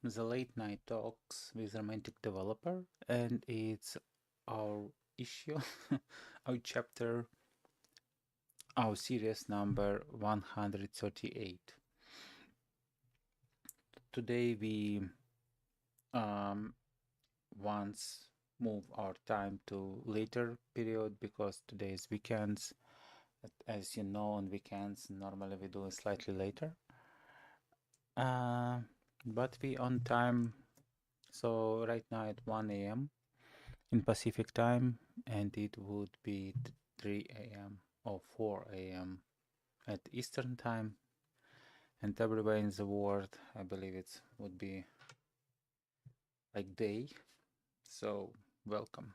it's the late night talks with romantic developer, and it's our issue, our chapter, our series number 138. Today we once move our time to later period because today is weekends. As you know, on weekends normally we do it slightly later. But we on time, so right now at 1 a.m. in Pacific time, and it would be 3 a.m. or 4 a.m. at Eastern time, and everywhere in the world, I believe it would be like day. So welcome.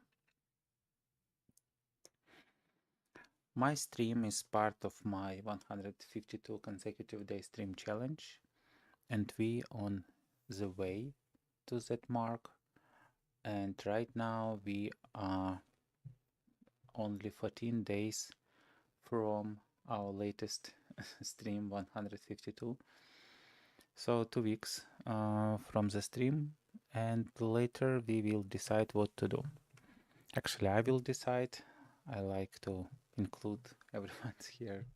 My stream is part of my 152 consecutive day stream challenge, and we on the way to that mark. And right now we are only 14 days from our latest stream 152. So 2 weeks from the stream, and later we will decide what to do. Actually, I will decide. I like to include everyone here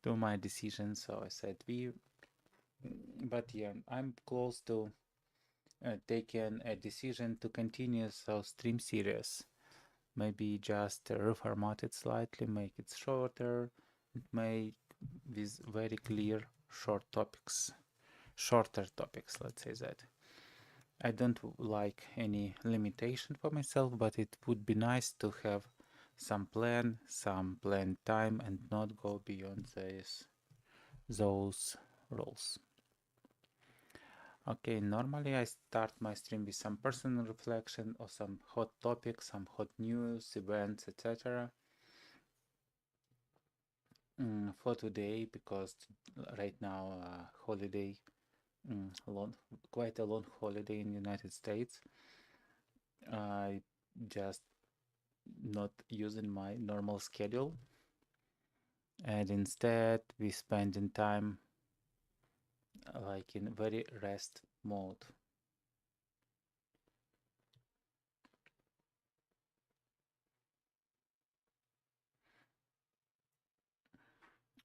to my decision, so I said we. But yeah, I'm close to taking a decision to continue so stream series. Maybe just reformat it slightly, make it shorter, make with very clear shorter topics, let's say that. I don't like any limitation for myself, but it would be nice to have some planned time, and not go beyond those rules. Okay, normally I start my stream with some personal reflection or some hot topics, some hot news, events, etc. For today, because right now holiday, quite a long holiday in the United States, I just not using my normal schedule, and instead we spending time like in very rest mode.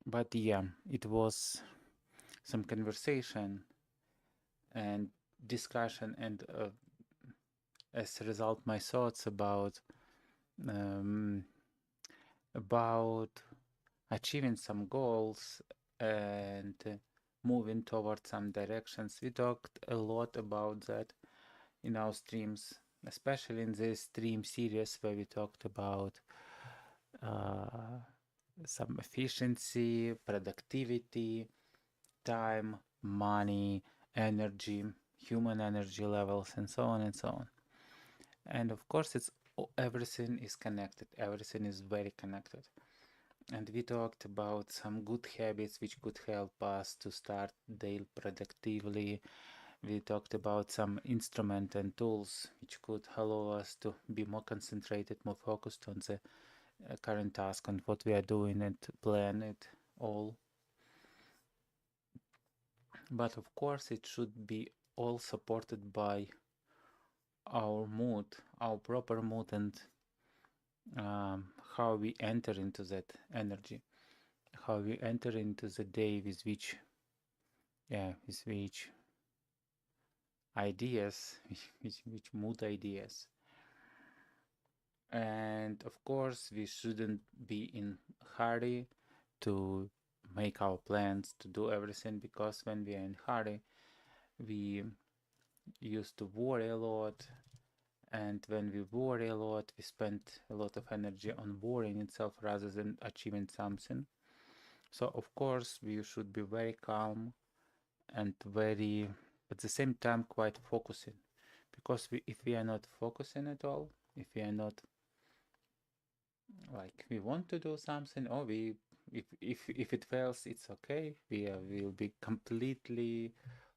But yeah, it was some conversation and discussion, and as a result my thoughts um, about achieving some goals and moving towards some directions. We talked a lot about that in our streams, especially in this stream series where we talked about some efficiency, productivity, time, money, energy, human energy levels, and so on and so on. And of course, everything is connected. Everything is very connected. And we talked about some good habits which could help us to start day productively. We talked about some instruments and tools which could allow us to be more concentrated, more focused on the current task and what we are doing, and plan it all. But of course, it should be all supported by our mood, our proper mood, and how we enter into that energy, how we enter into the day with which ideas, which mood ideas. And of course, we shouldn't be in hurry to make our plans, to do everything, because when we are in hurry, we used to worry a lot, and when we worry a lot, we spend a lot of energy on worrying itself rather than achieving something. So of course, we should be very calm and very, at the same time, quite focusing, because if we are not focusing at all, if we are not like we want to do something, or we if it fails, it's okay, we will be completely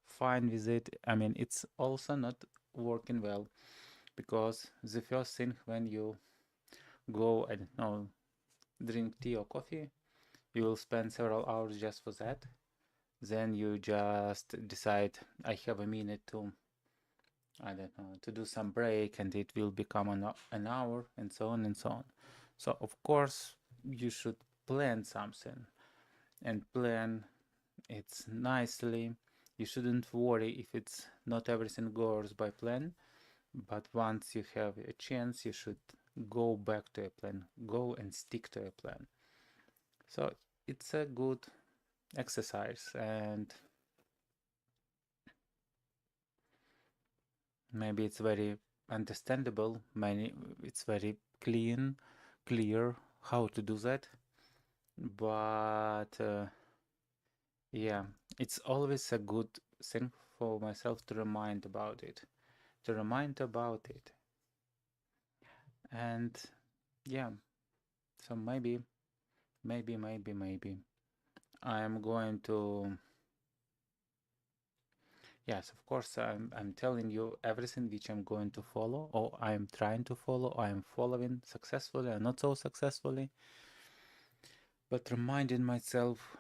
fine with it. I mean, it's also not working well, because the first thing when you go, I don't know, drink tea or coffee, you will spend several hours just for that, then you just decide, I have a minute to, I don't know, to do some break, and it will become an hour, and so on and so on. So of course you should plan something, and plan it's nicely. You shouldn't worry if it's not everything goes by plan, but once you have a chance, you should go back to a plan, go and stick to a plan. So it's a good exercise, and maybe it's very understandable, it's very clear how to do that, but yeah, it's always a good thing for myself to remind about it, and yeah, so maybe I'm going to, yes, of course, I'm telling you everything which I'm going to follow, or I'm trying to follow, or I'm following successfully or not so successfully, but reminding myself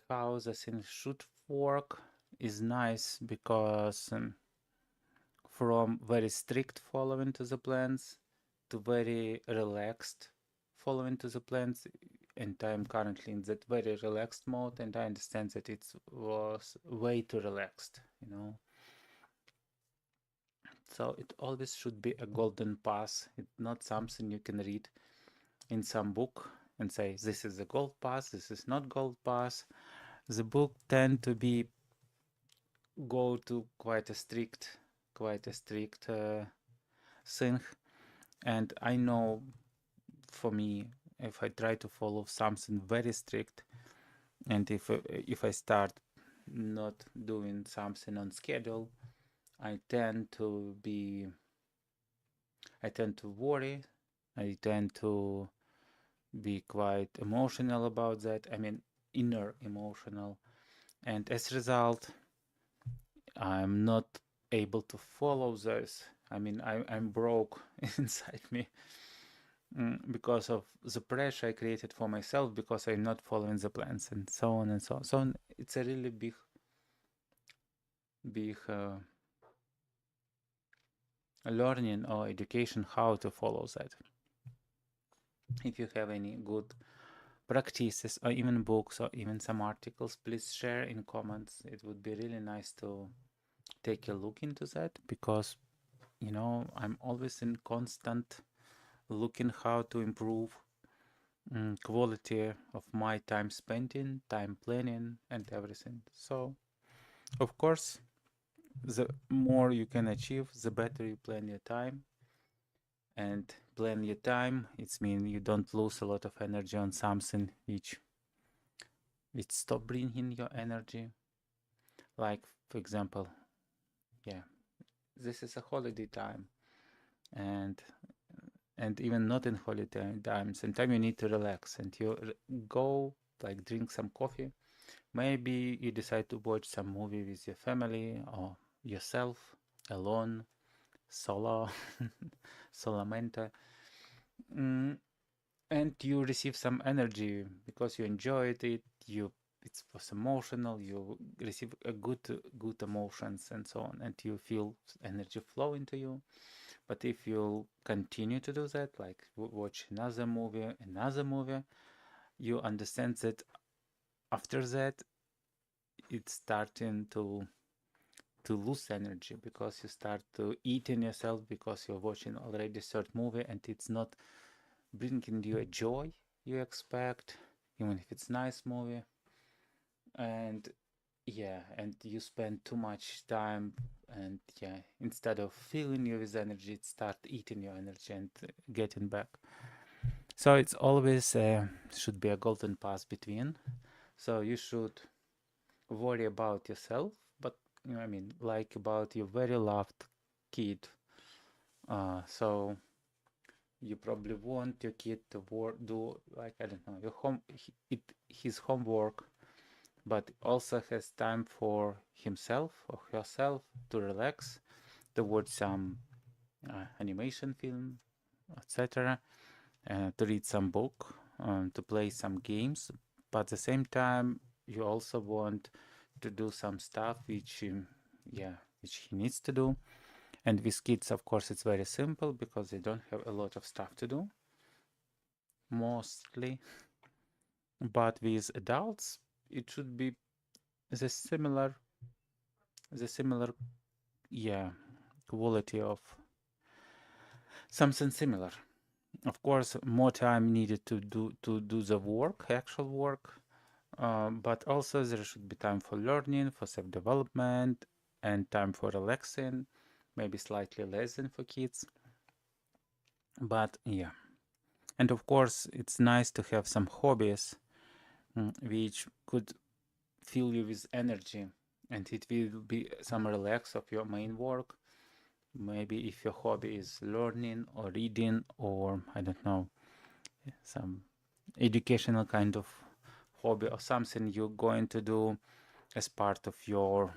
how the thing should work is nice, because from very strict following to the plans to very relaxed following to the plans, and I'm currently in that very relaxed mode, and I understand that it was way too relaxed, you know. So it always should be a golden path. It's not something you can read in some book and say, this is the gold path, this is not gold path. The book tend to be go to quite a strict thing. And I know, for me, if I try to follow something very strict, and if I start not doing something on schedule, I tend to worry. I tend to be quite emotional about that. I mean, inner emotional. And as a result, I'm not able to follow this. I mean, I'm broke inside me, because of the pressure I created for myself, because I'm not following the plans, and so on and so on. So it's a really big learning or education how to follow that. If you have any good practices, or even books, or even some articles, please share in comments. It would be really nice to take a look into that, because I'm always in constant looking how to improve quality of my time spending, time planning, and everything. So of course, the more you can achieve, the better you plan your time. And plan your time, it means you don't lose a lot of energy on something which stop bringing your energy. Like, for example, yeah, this is a holiday time, and even not in holiday time, sometimes you need to relax, and you go, like, drink some coffee. Maybe you decide to watch some movie with your family, or yourself, alone, solo, solamente. And you receive some energy because you enjoyed it, it was emotional, you receive a good emotions and so on, and you feel energy flow into you. But if you continue to do that, like watch another movie, you understand that after that it's starting to lose energy, because you start to eat in yourself, because you're watching already third movie, and it's not bringing you a joy you expect, even if it's nice movie. And yeah, and you spend too much time, and yeah, instead of filling you with energy, it start eating your energy and getting back. So it's always should be a golden path between. So you should worry about yourself, but I mean, like, about your very loved kid. So you probably want your kid to do, like, I don't know, his homework, but also has time for himself or herself to relax, to watch some animation film, etc., to read some book, to play some games. But at the same time, you also want to do some stuff which which he needs to do. And with kids, of course, it's very simple because they don't have a lot of stuff to do, mostly. But with adults, it should be the similar quality of something similar. Of course, more time needed to do the work, actual work, but also there should be time for learning, for self-development, and time for relaxing, maybe slightly less than for kids. But yeah, and of course, it's nice to have some hobbies which could fill you with energy, and it will be some relax of your main work. Maybe if your hobby is learning or reading, or I don't know, some educational kind of hobby or something you're going to do as part of your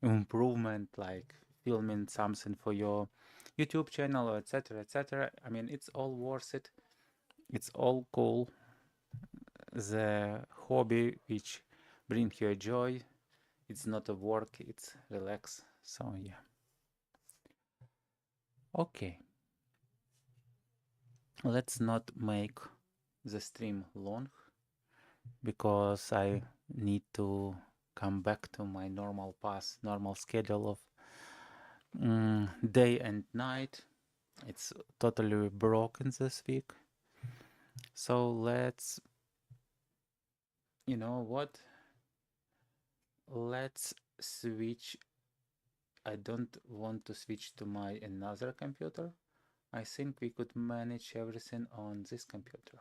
improvement, like filming something for your YouTube channel, or etc., etc. I mean, it's all worth it. It's all cool. The hobby which brings you joy. It's not a work. It's relax. So yeah. Okay. Let's not make the stream long because I need to come back to my normal path, normal schedule of day and night. It's totally broken this week. So let's, you know what? Let's switch. I don't want to switch to my another computer. I think we could manage everything on this computer.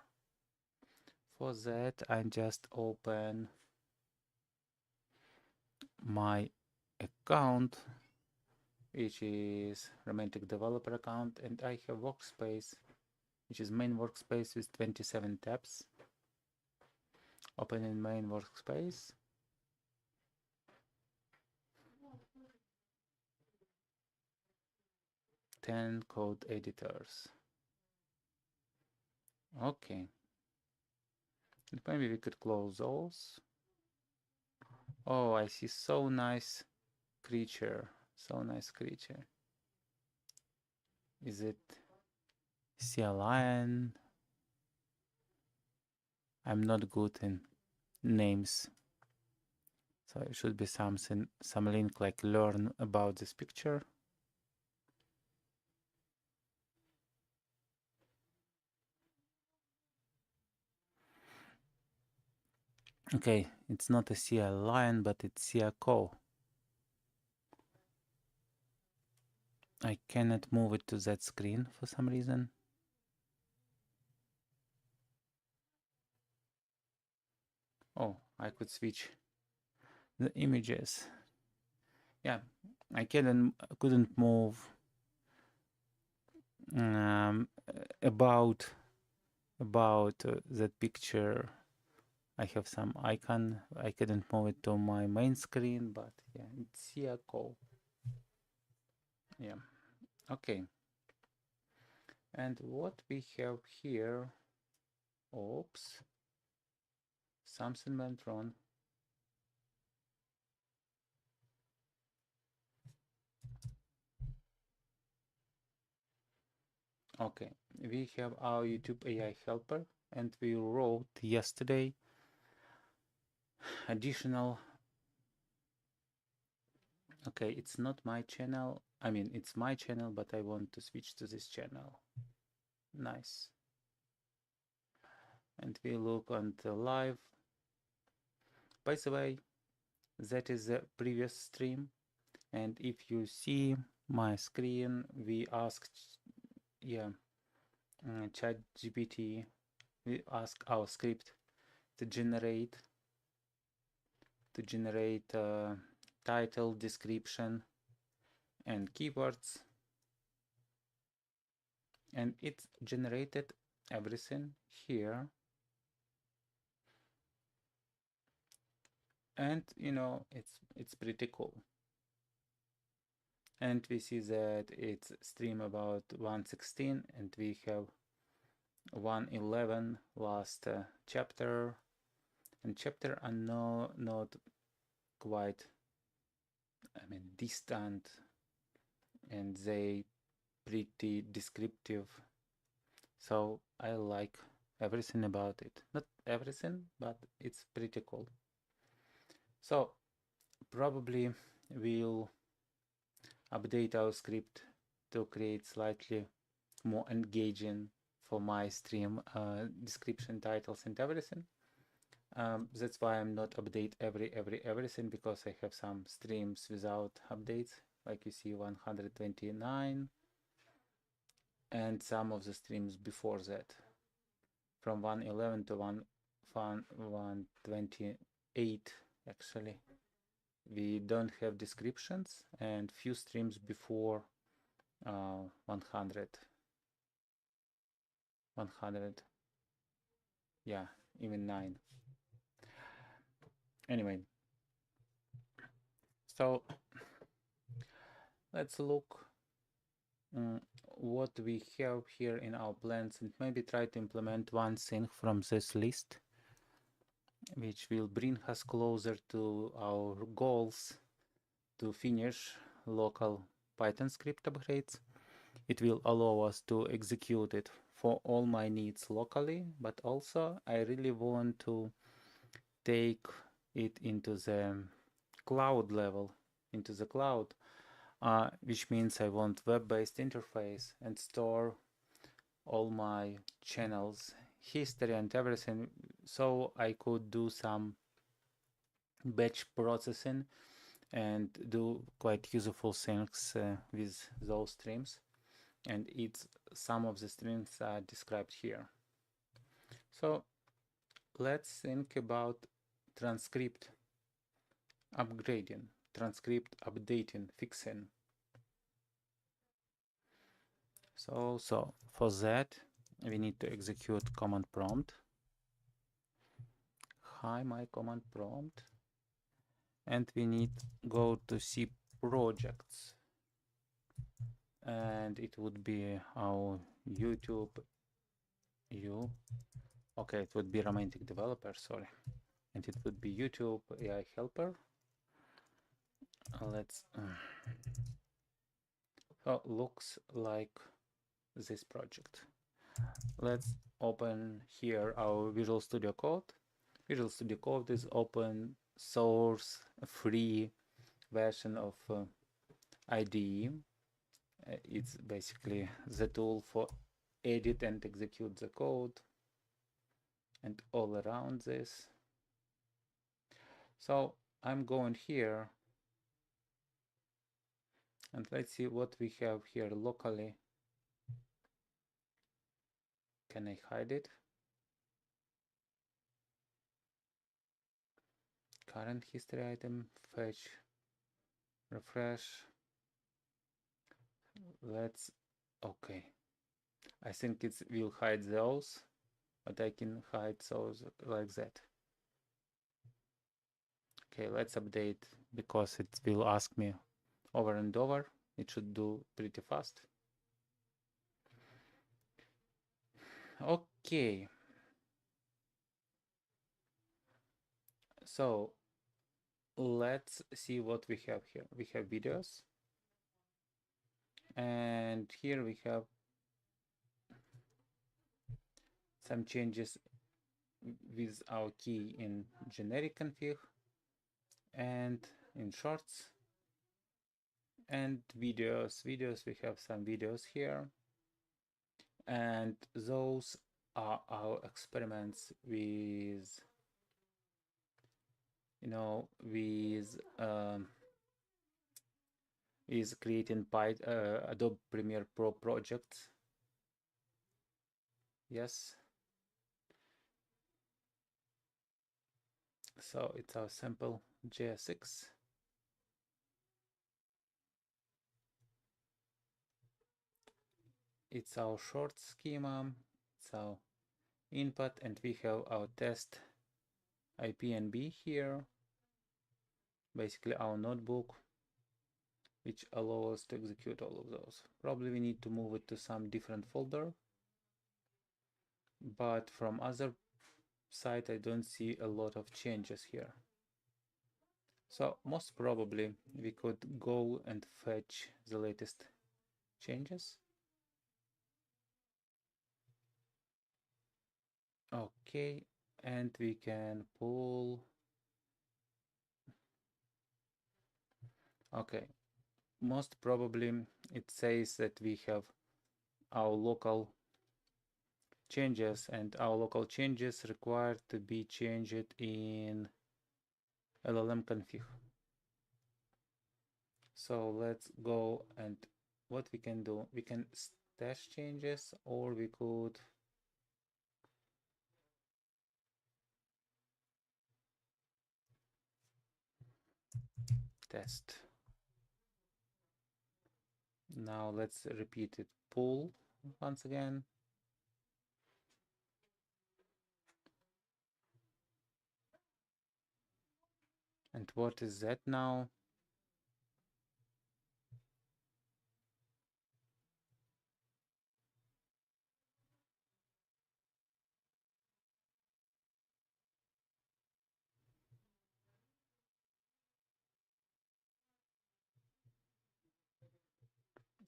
For that, I just open my account, which is romantic developer account, and I have Workspace, which is main workspace with 27 tabs. Open in main workspace. Ten code editors. Okay. And maybe we could close those. Oh, I see. So nice creature. So nice creature. Is it sea lion? I'm not good in names. So it should be something, some link like learn about this picture. Okay, it's not a sea lion, but it's sea cow. I cannot move it to that screen for some reason. Oh, I could switch the images. Yeah, I couldn't move about that picture. I have some icon. I couldn't move it to my main screen, but yeah, it's here cool. Yeah, okay. And what we have here, oops, something went wrong. Okay, we have our YouTube AI helper, and we wrote yesterday additional. Okay, it's not my channel. I mean, it's my channel, but I want to switch to this channel. Nice. And we look on the live. By the way, that is the previous stream. And if you see my screen, we asked, ChatGPT, we ask our script to generate title, description, and keywords, and it generated everything here. And you know, it's pretty cool. And we see that it's stream about 1:16, and we have 1:11 last chapter, and chapter are not quite, distant, and they pretty descriptive. So I like everything about it. Not everything, but it's pretty cool. So probably we'll update our script to create slightly more engaging for my stream description, titles, and everything. That's why I'm not update everything, because I have some streams without updates, like you see 129, and some of the streams before that, from 111 to 128 actually. We don't have descriptions, and few streams before 100, yeah, even 9. Anyway, so let's look what we have here in our plans, and maybe try to implement one thing from this list, which will bring us closer to our goals to finish local Python script upgrades. It will allow us to execute it for all my needs locally, but also I really want to take it into the cloud level, into the cloud, which means I want web-based interface and store all my channels, history, and everything, so I could do some batch processing and do quite useful things with those streams. And some of the streams are described here. So let's think about transcript upgrading, transcript updating, fixing. So for that we need to execute command prompt. Hi, my command prompt, and we need go to C projects, and it would be our YouTube okay, it would be romantic developer, sorry, and it would be YouTube AI helper. Let's so looks like this project. Let's open here our Visual Studio Code. Visual Studio Code is open source, free version of IDE. It's basically the tool for edit and execute the code and all around this. So I'm going here, and let's see what we have here locally. Can I hide it? Current history item, fetch, refresh. Let's, okay. I think it will hide those, but I can hide those like that. Okay, let's update, because it will ask me over and over. It should do pretty fast. Okay. So let's see what we have here. We have videos, and here we have some changes with our key in generic config and in shorts, and videos. We have some videos here, and those are our experiments with with creating Adobe Premiere Pro projects. Yes. So it's our sample JSX. It's our short schema. It's our input, and we have our test IPNB here. Basically our notebook, which allows us to execute all of those. Probably we need to move it to some different folder, but from other side I don't see a lot of changes here. So most probably we could go and fetch the latest changes. Okay, and we can pull. Okay, most probably it says that we have our local changes, and our local changes require to be changed in LLM config. So let's go, and what we can do, we can stash changes, or we could test. Now let's repeat it. Pull once again. And what is that now?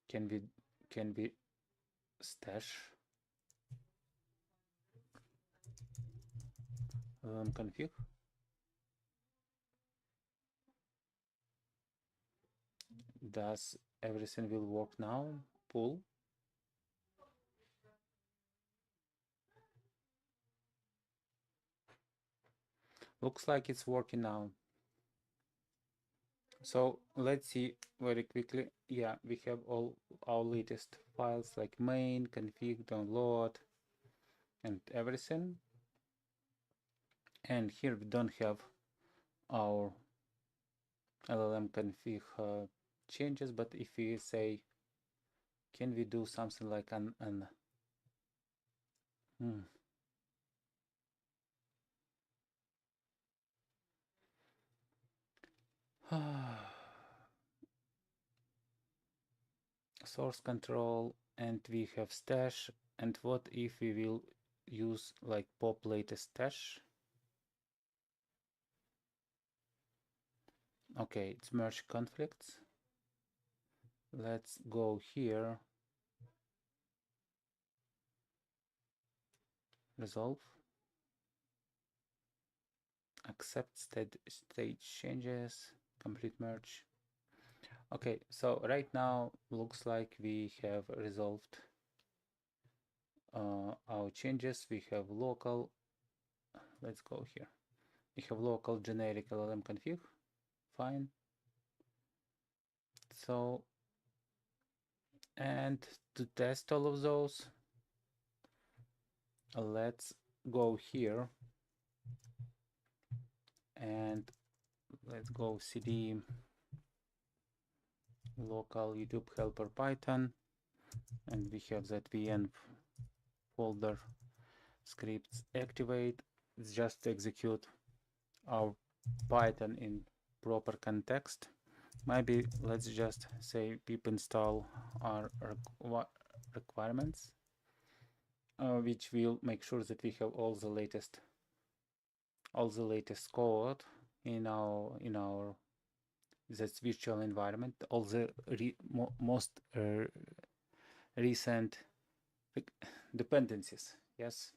Can we stash config? Does everything will work now? Pull. Looks like it's working now. So let's see very quickly. Yeah, we have all our latest files like main, config, download, and everything. And here we don't have our LLM config changes, but if we say, can we do something like source control, and we have stash, and what if we will use like pop latest stash? Okay, it's merge conflicts. Let's go here, resolve, accept stage changes, complete merge. Okay, so right now looks like we have resolved our changes. We have local, let's go here. We have local generic LLM config, fine. So, and to test all of those, let's go here and let's go cd local YouTube helper Python, and we have that VM folder scripts activate. It's just to execute our Python in proper context. Maybe let's just say pip install our requirements, which will make sure that we have all the latest code in our this virtual environment, all the most recent dependencies. Yes,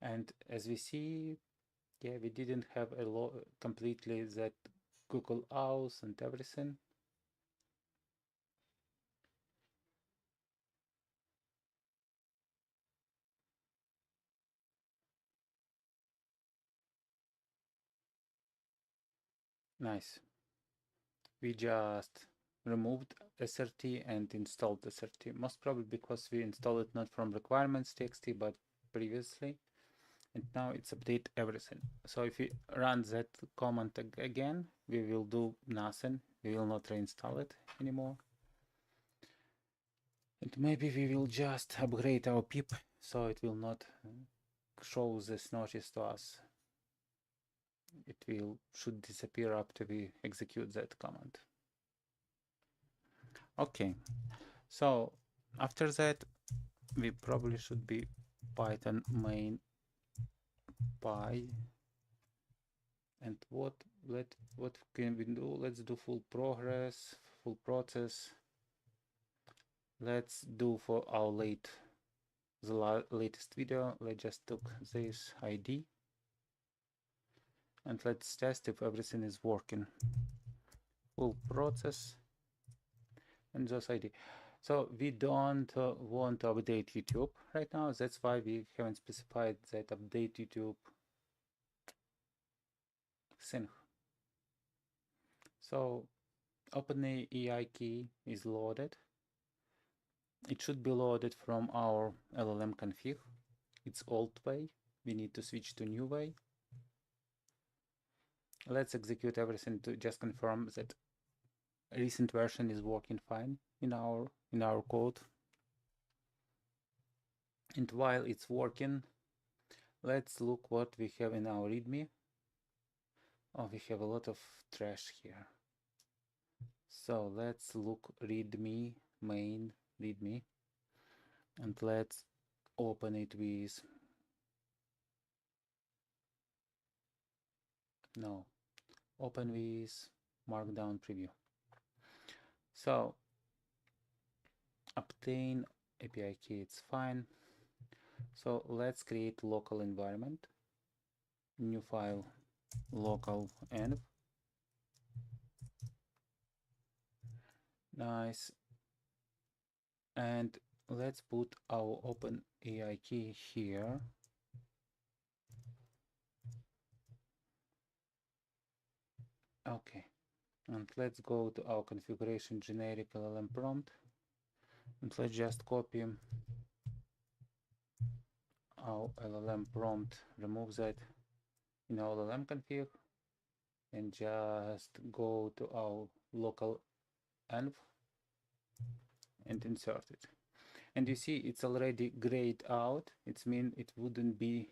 and as we see, yeah, we didn't have a lot completely that Google Auth and everything. Nice. We just removed SRT and installed SRT, most probably because we installed it not from requirements.txt but previously, and now it's update everything. So if we run that command again, we will do nothing. We will not reinstall it anymore. And maybe we will just upgrade our pip so it will not show this notice to us. It should disappear after we execute that command. Okay, so after that we probably should be Python main py, and what what can we do? Let's do full progress, full process. Let's do for our latest video. Let's just took this ID and let's test if everything is working. Full process and this ID. So we don't want to update YouTube right now. That's why we haven't specified that update YouTube thing. So OpenAI API key is loaded. It should be loaded from our LLM config. It's old way. We need to switch to new way. Let's execute everything to just confirm that recent version is working fine in our code. And while it's working, let's look what we have in our README. Oh, we have a lot of trash here. So let's look README, main README, and let's open it with open with Markdown preview. So obtain API key, it's fine. So let's create local environment, new file, local env. Nice. And let's put our OpenAI key here. Okay. And let's go to our configuration generic LLM prompt. And let's just copy our LLM prompt, remove that in our LLM config, and just go to our local env and insert it. And you see it's already grayed out. It means it wouldn't be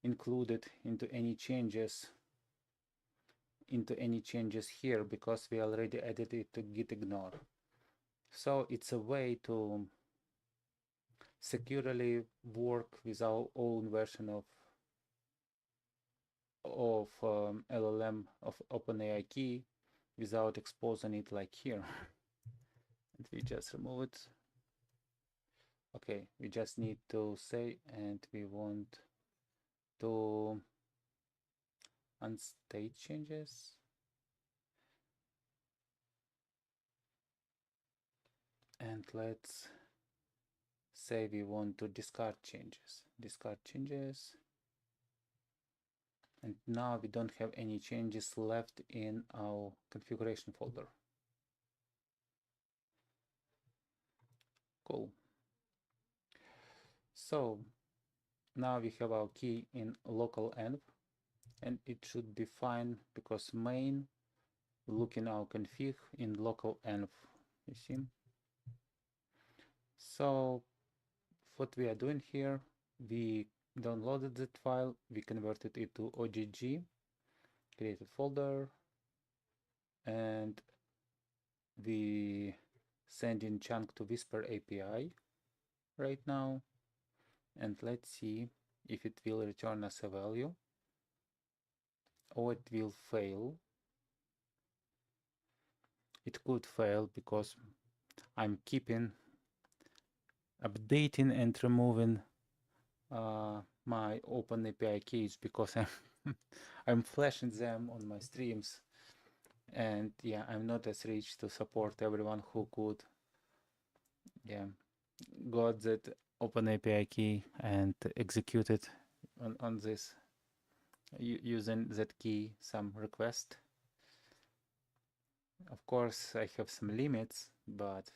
included into any changes here because we already added it to git ignore. So it's a way to securely work with our own version of LLM of OpenAI key without exposing it like here. And we just remove it. Okay, we just need to say, and we want to unstate changes. And let's say we want to discard changes. And now we don't have any changes left in our configuration folder. Cool. So now we have our key in local env, and it should be fine because main look in our config in local env, you see. So what we are doing here, we downloaded that file, we converted it to OGG, created folder, and we send in chunk to Whisper API right now. And let's see if it will return us a value or it will fail. It could fail because I'm keeping updating and removing my OpenAPI keys because I'm flashing them on my streams, and yeah, I'm not as rich to support everyone who could got that OpenAPI key and executed on this using that key some request. Of course, I have some limits, but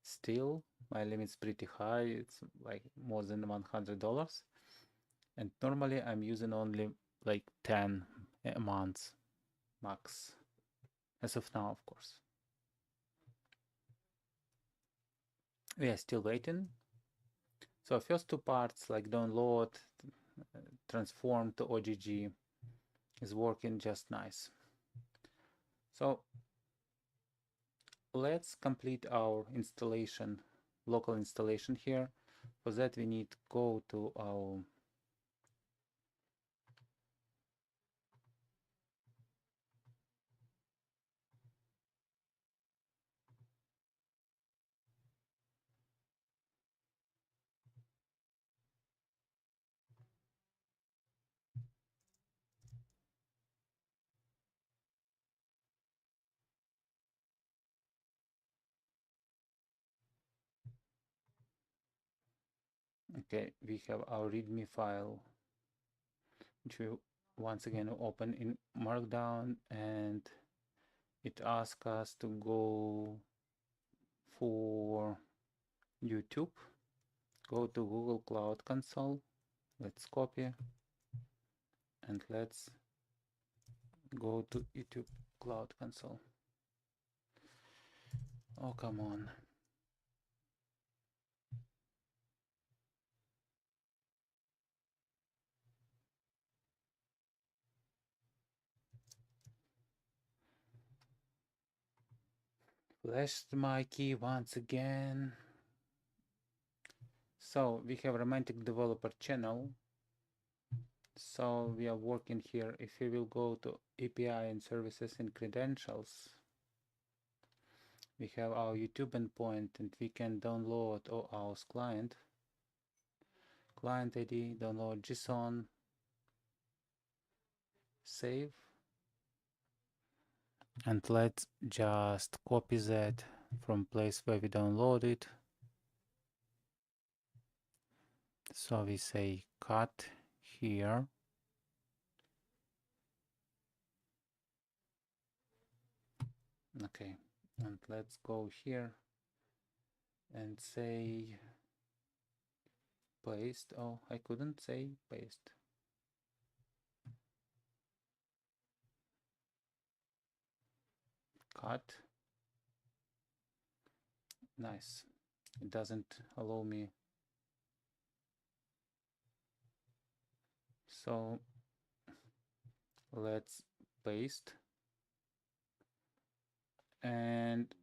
still my limit's pretty high. It's like more than $100, and normally I'm using only like 10 a month max as of now. Of course, we are still waiting. So first two parts, like download, transform to OGG, is working just nice. So let's complete our installation, local installation here. For that we need to go to our Okay, we have our readme file, which we once again open in Markdown, and it asks us to go for YouTube. Go to Google Cloud Console. Let's copy and let's go to YouTube Cloud Console. Oh, come on. Flashed my key once again. So we have romantic developer channel. So we are working here. If we will go to API and services and credentials, we have our YouTube endpoint and we can download our client ID, download JSON, save, and let's just copy that from place where we download it. So we say cut here. Okay, and let's go here and say paste. Oh, I couldn't say paste. Cut. Nice. It doesn't allow me. So let's paste. And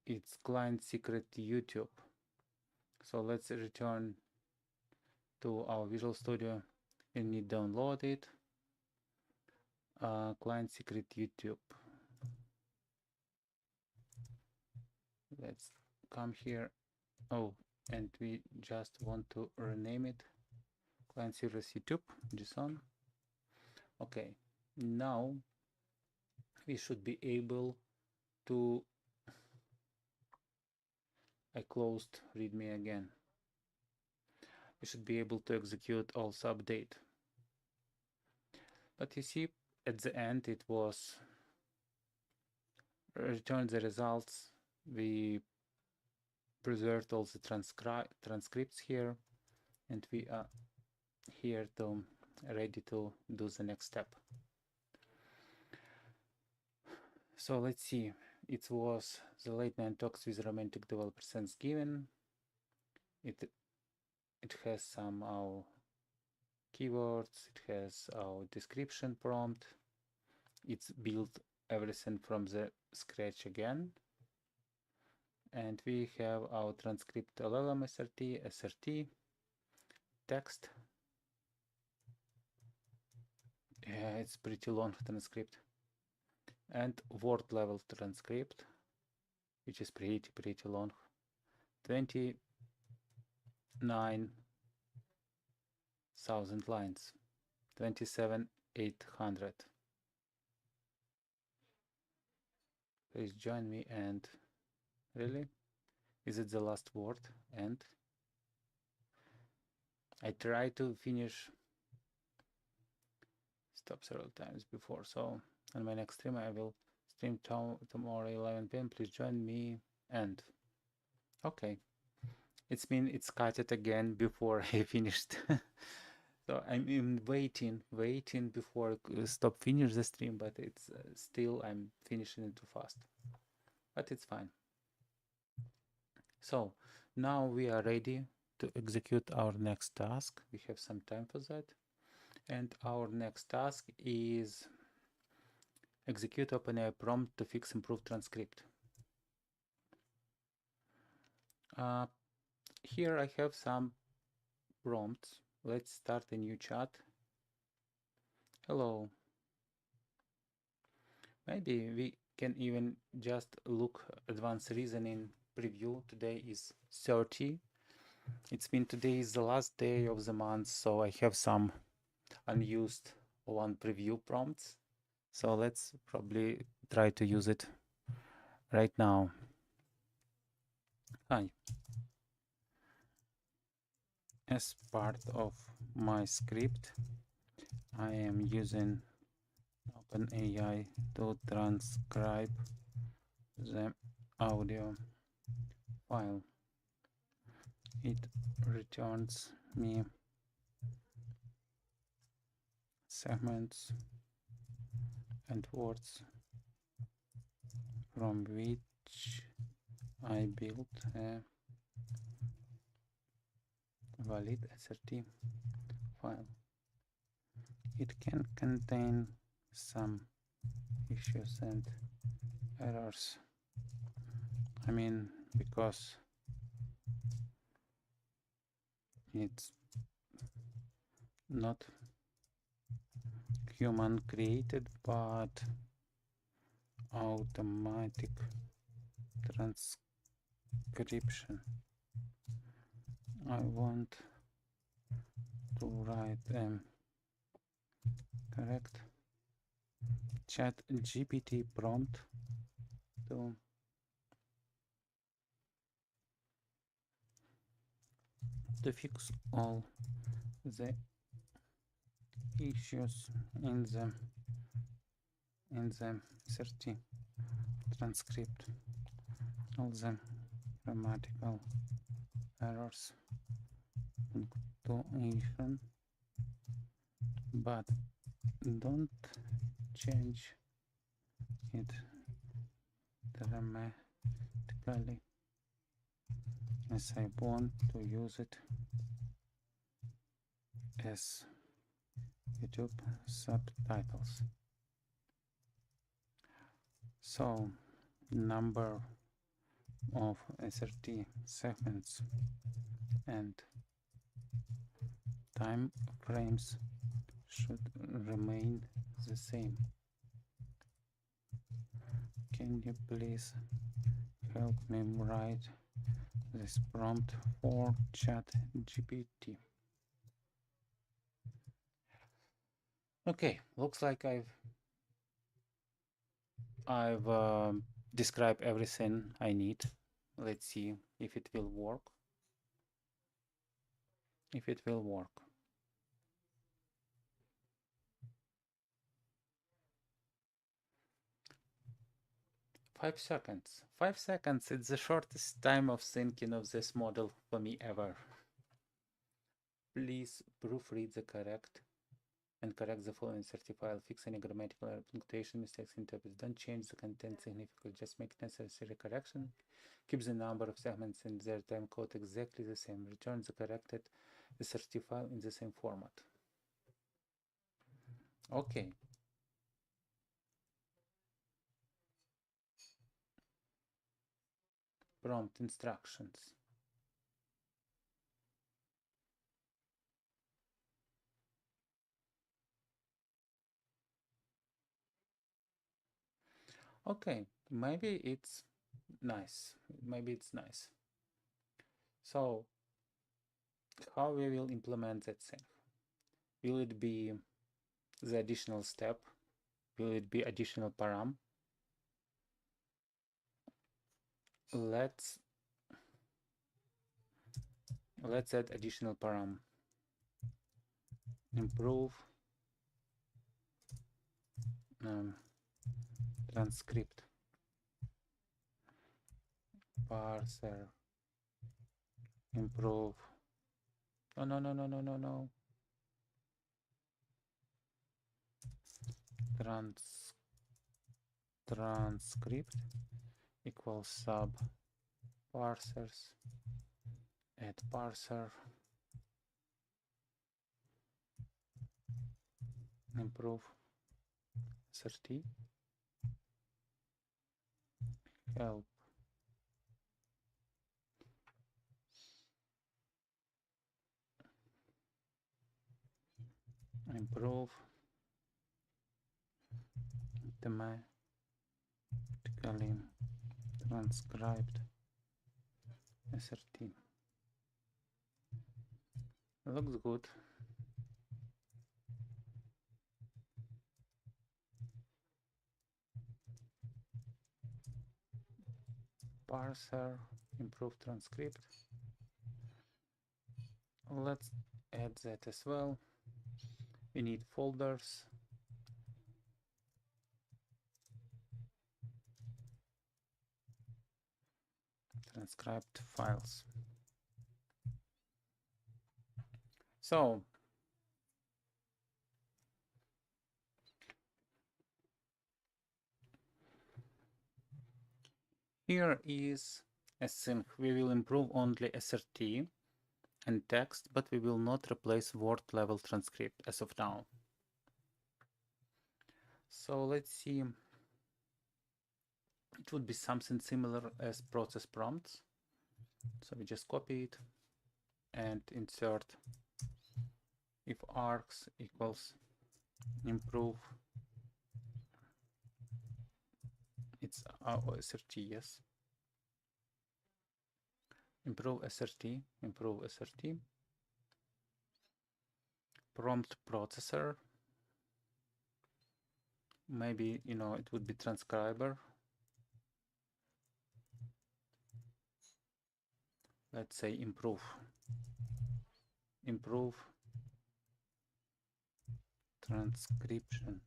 it's client secret YouTube. So let's return to our Visual Studio and we download it. Client secret YouTube. Let's come here. Oh, and we just want to rename it client service YouTube JSON. Okay, now we should be able to. I closed readme again. We should be able to execute also update. But you see, at the end it was return the results. We preserved all the transcripts here, and we are here to ready to do the next step. So let's see. It was the late night talks with romantic developer Thanksgiving. It has some our keywords. It has our description prompt. It's built everything from the scratch again. And we have our transcript LLM SRT, text. Yeah, it's pretty long transcript. And word level transcript, which is pretty long. 29,000 lines. 27,800. Please join me. And really, is it the last word? And I try to finish, stop several times before. So on my next stream I will stream tomorrow 11 p.m. Please join me. And okay, it's mean it's cut it again before I finished. So I'm waiting before I finish the stream, but it's still I'm finishing it too fast, but it's fine. So now we are ready to execute our next task. We have some time for that, and our next task is execute OpenAI prompt to fix improved transcript. Here I have some prompts. Let's start a new chat. Hello. Maybe we can even just look advanced reasoning preview. Today is 30. It's been today is the last day of the month, so I have some unused one preview prompts. So let's probably try to use it right now. Hi. As part of my script, I am using OpenAI to transcribe the audio file. It returns me segments and words from which I built a valid SRT file. It can contain some issues and errors. I mean, because it's not human created, but automatic transcription. I want to write a correct ChatGPT prompt to fix all the issues in the SRT transcript, all the grammatical errors, punctuation, but don't change it dramatically, as I want to use it as YouTube subtitles. So, number of SRT segments and time frames should remain the same. Can you please help me write this prompt for ChatGPT? Okay, looks like I've described everything I need. Let's see if it will work. If it will work. Five seconds. 5 seconds. It's the shortest time of thinking of this model for me ever. Please proofread the correct the following SRT file. Fix any grammatical or punctuation mistakes in topics. Don't change the content significantly. Just make necessary correction. Keep the number of segments in their time code exactly the same. Return the corrected SRT file in the same format. Okay. Prompt instructions. Okay, maybe it's nice. Maybe it's nice. So, how we will implement that thing? Will it be the additional step? Will it be additional param? Let's add additional param. Improve transcript parser. Improve. No. Transcript equals sub parsers. Add parser. Improve SRT. Help. Improve automatically transcribed SRT. Looks good. Parser, improve transcript. Let's add that as well. We need folders. Transcript files. So here is a sync. We will improve only SRT and text, but we will not replace word level transcript as of now. So let's see. It would be something similar as process prompts. So we just copy it and insert if args equals improve. It's our SRT, yes. Improve SRT, improve SRT. Prompt processor. Maybe, it would be transcriber. Let's say improve. Improve transcription.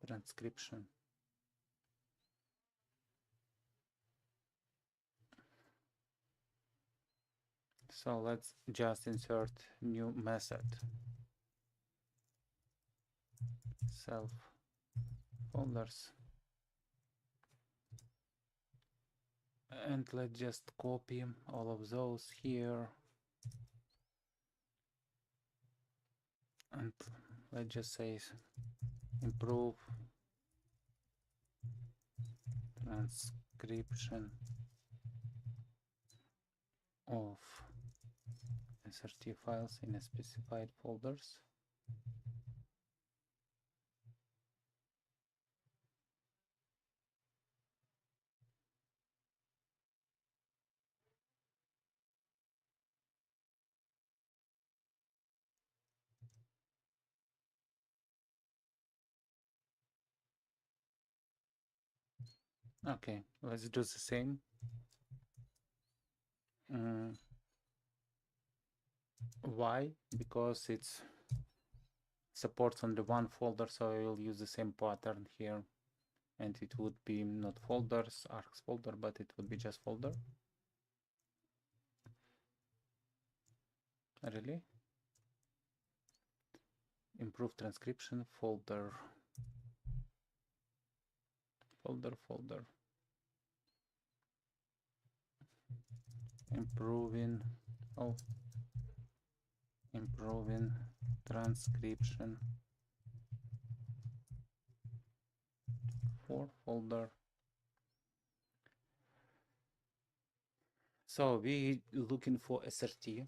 Transcription. So let's just insert new method. Self folders. And let's just copy all of those here. And let's just say improve transcription of SRT files in specified folders. Okay, let's do the same. Why? Because it's supports only one folder, so I will use the same pattern here, and it would be not folders, args folder, but it would be just folder. Really? Improve transcription folder. Folder. Improving transcription for folder. So we looking for SRT.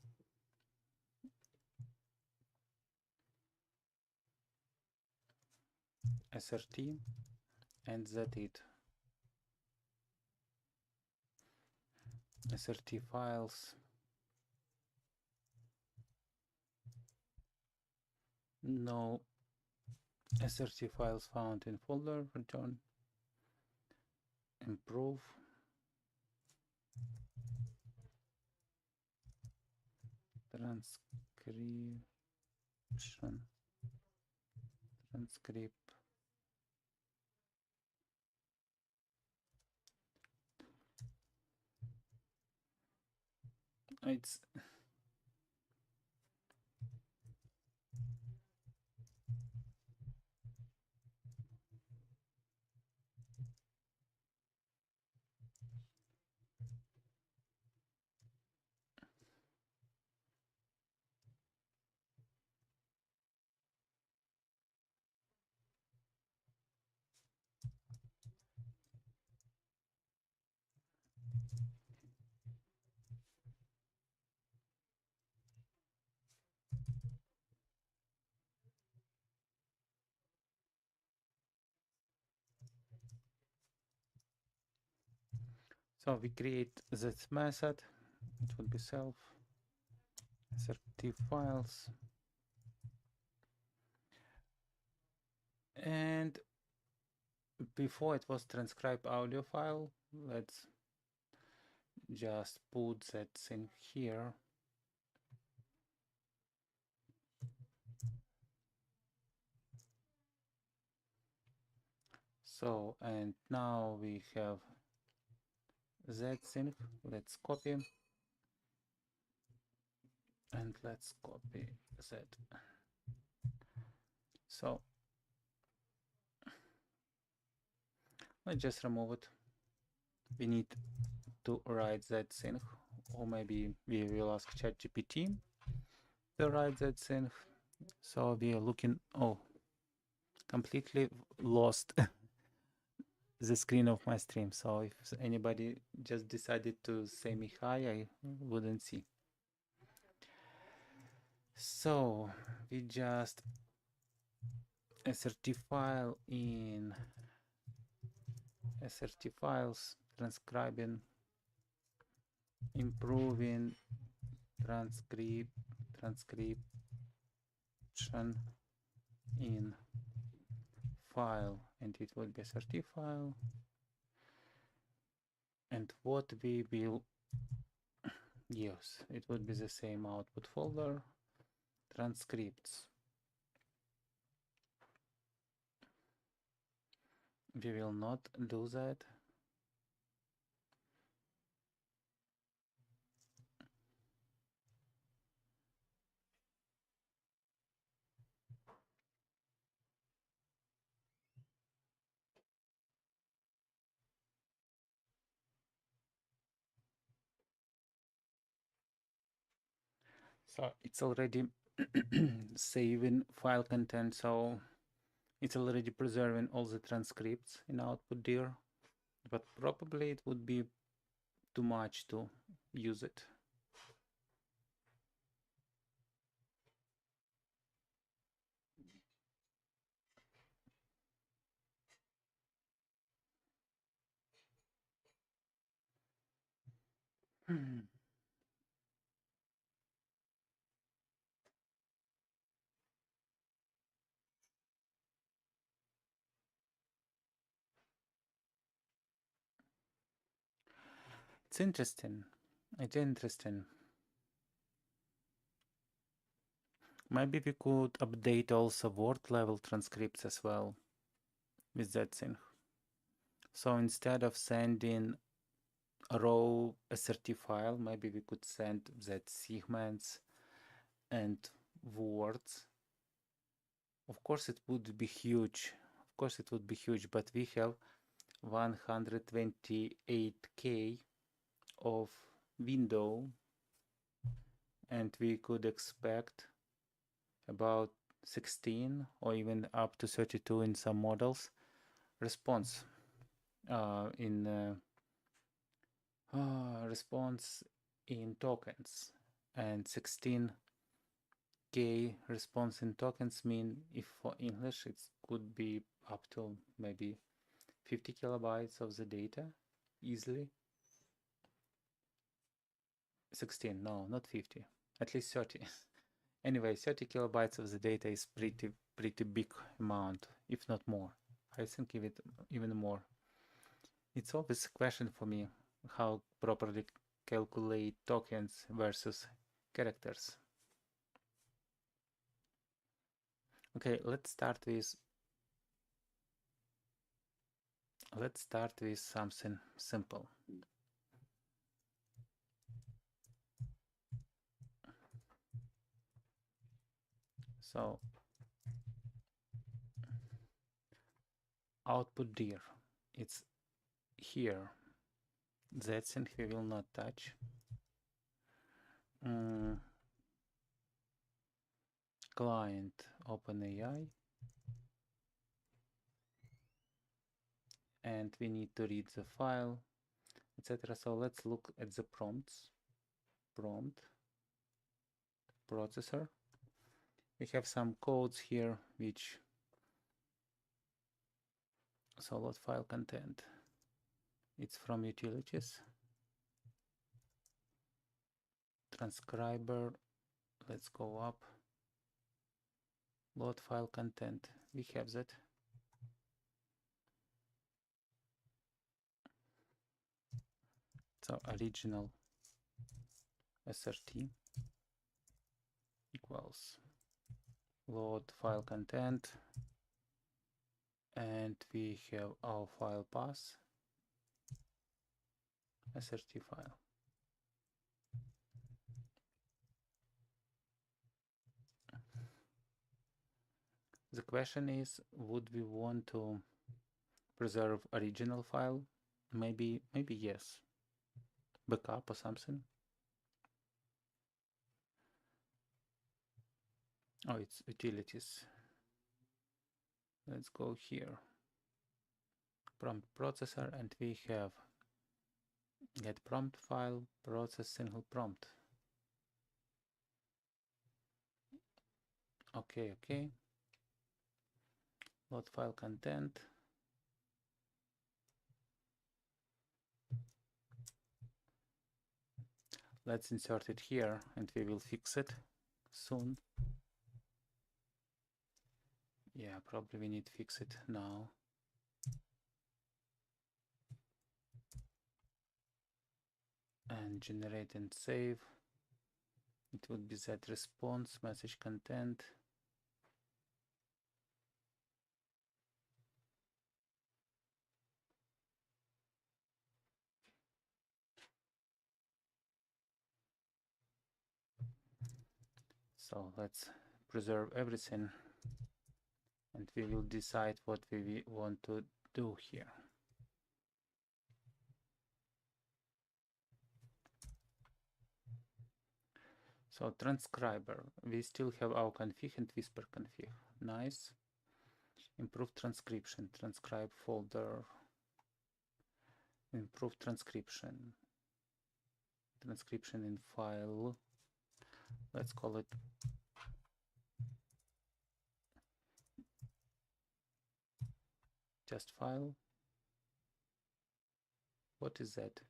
And that it. SRT files. No SRT files found in folder. Return. Improve transcript. It's so we create this method. It will be self SRT files, and before it was transcribe audio file. Let's just put that thing here. So, and now we have that thing. Let's copy and let's copy that. So let's just remove it. We need to write that thing, or maybe we will ask ChatGPT to write that thing. So we are looking, oh, completely lost the screen of my stream. So if anybody just decided to say me hi, I wouldn't see. So we just srt file in srt files, transcribing, improving transcription in file, and it would be srt file. And what we will use, it would be the same output folder, transcripts. We will not do that. So it's already saving file content, so it's already preserving all the transcripts in output dir, but probably it would be too much to use it. It's interesting. It's interesting. Maybe we could update also word level transcripts as well with that thing. So instead of sending a raw SRT file, maybe we could send that segments and words. Of course, it would be huge. Of course, it would be huge, but we have 128K of window, and we could expect about 16 or even up to 32 in some models response response in tokens, and 16K response in tokens mean, if for English it could be up to maybe 50 kilobytes of the data easily. 16, no, not 50, at least 30. Anyway, 30 kilobytes of the data is pretty big amount, if not more. I think even more. It's always a question for me how properly calculate tokens versus characters. Okay, let's start with something simple. So output dir, it's here. That thing we will not touch. Client OpenAI, and we need to read the file, etc. So let's look at the prompts. Prompt processor. We have some codes here which load file content. It's from utilities. Transcriber, let's go up. Load file content, we have that. So original SRT equals load file content, and we have our file path SRT file. The question is, would we want to preserve original file? Maybe yes. Backup or something. Oh, it's utilities. Let's go here. Prompt processor, and we have get prompt file, process single prompt. Okay. Load file content. Let's insert it here, and we will fix it soon. Yeah, probably we need to fix it now. And generate and save. It would be that response message content. So let's preserve everything, and we will decide what we want to do here. So transcriber, we still have our config and whisper config. Nice. Improve transcription, transcribe folder, improve transcription, transcription in file. Let's call it just file. What is that?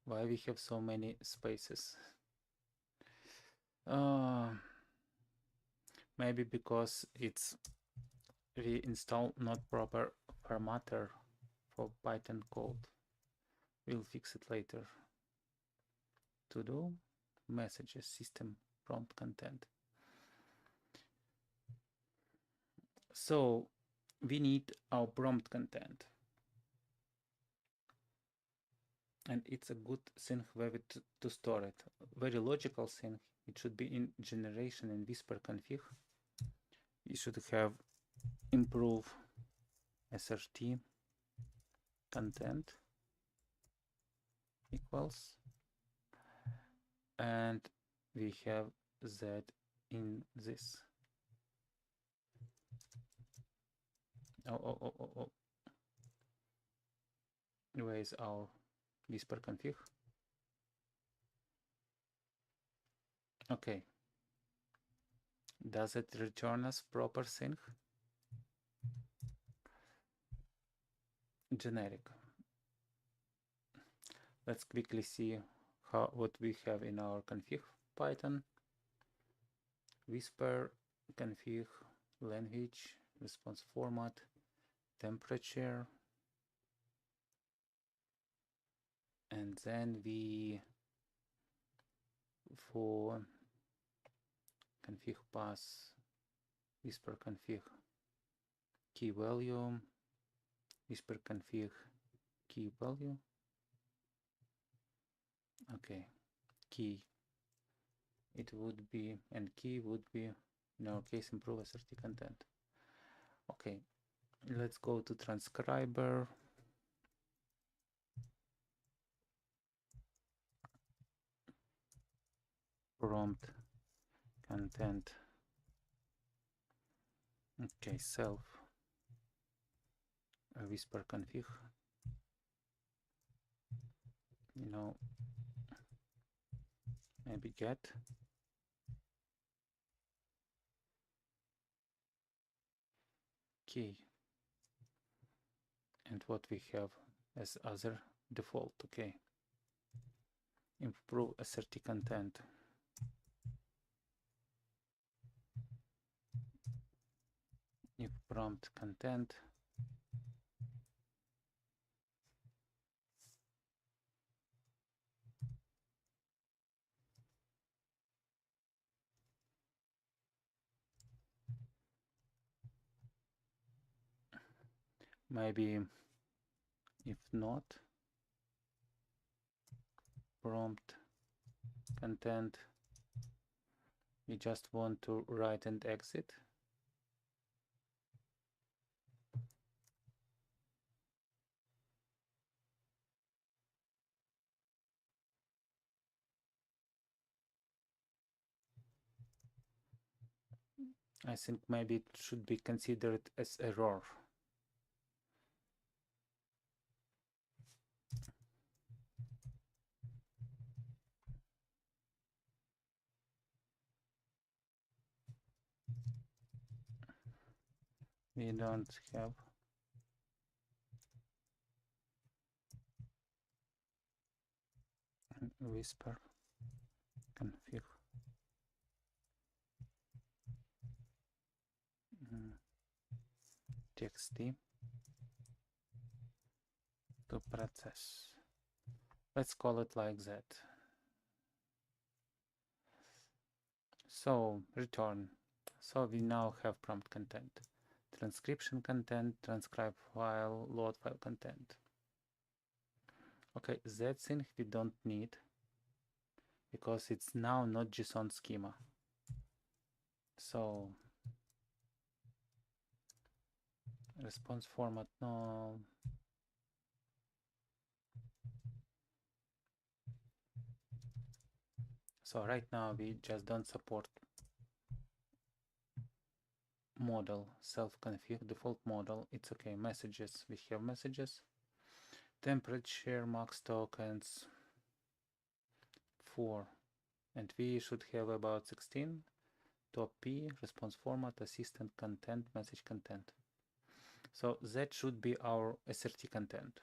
Why we have so many spaces? Maybe because it's we install not proper formatter for Python code. We'll fix it later. To do messages, system prompt content. So we need our prompt content, and it's a good thing where to store it. Very logical thing. It should be in generation and whisper config. You should have improve SRT content equals, and we have that in this. Oh. Where is our whisper config? Okay. Does it return us proper thing? Generic. Let's quickly see what we have in our config Python. Whisper config language, response format, temperature, and then we for config pass whisper config key value, whisper config key value. Okay, key it would be, and key would be in our case improve SRT content. Okay, let's go to transcriber. Prompt content. Okay, self whisper config. Maybe get. Key. And what we have as other default. Okay. Improve SRT content. If prompt content Maybe if not, prompt content, we just want to write and exit. I think maybe it should be considered as error. We don't have whisper config txt to process. Let's call it like that. So return. So we now have prompt content, transcription content, transcribe file, load file content. Okay, that thing we don't need because it's now not JSON schema. So response format, no. So right now we just don't support model, self-config, default model. It's okay. Messages, we have messages. Temperature, max tokens, 4. And we should have about 16. Top P, response format, assistant content, message content. So that should be our SRT content.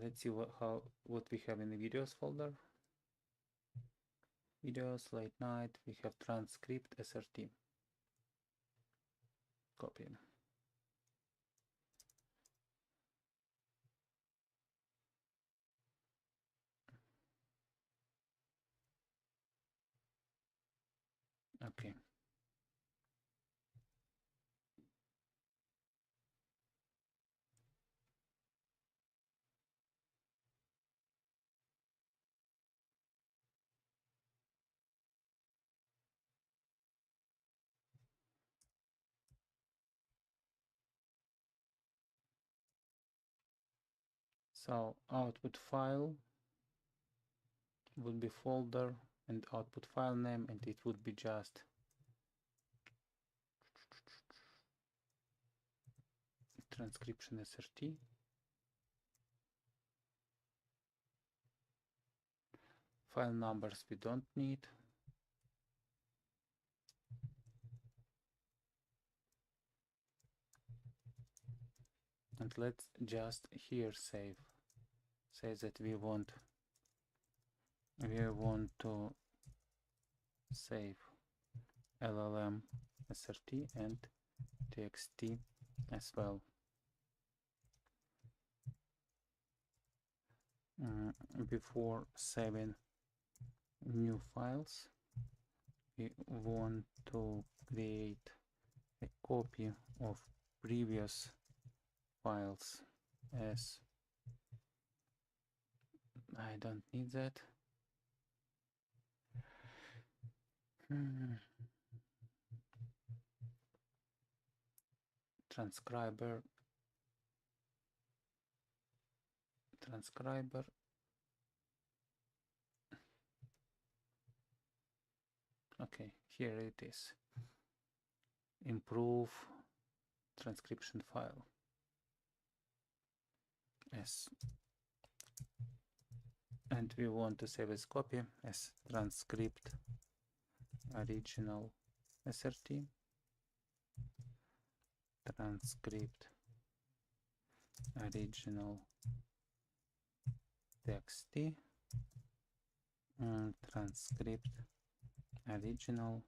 Let's see what we have in the videos folder. Videos, late night, we have transcript SRT. Copy. Okay. So output file would be folder and output file name, and it would be just transcription SRT. File numbers we don't need. And let's just here say that we want to save LLM SRT and TXT as well. Before saving new files, we want to create a copy of previous files as I don't need that. Transcriber. Okay, here it is. Improve transcription file. Yes. And we want to save as copy as transcript original SRT, transcript original txt, and transcript original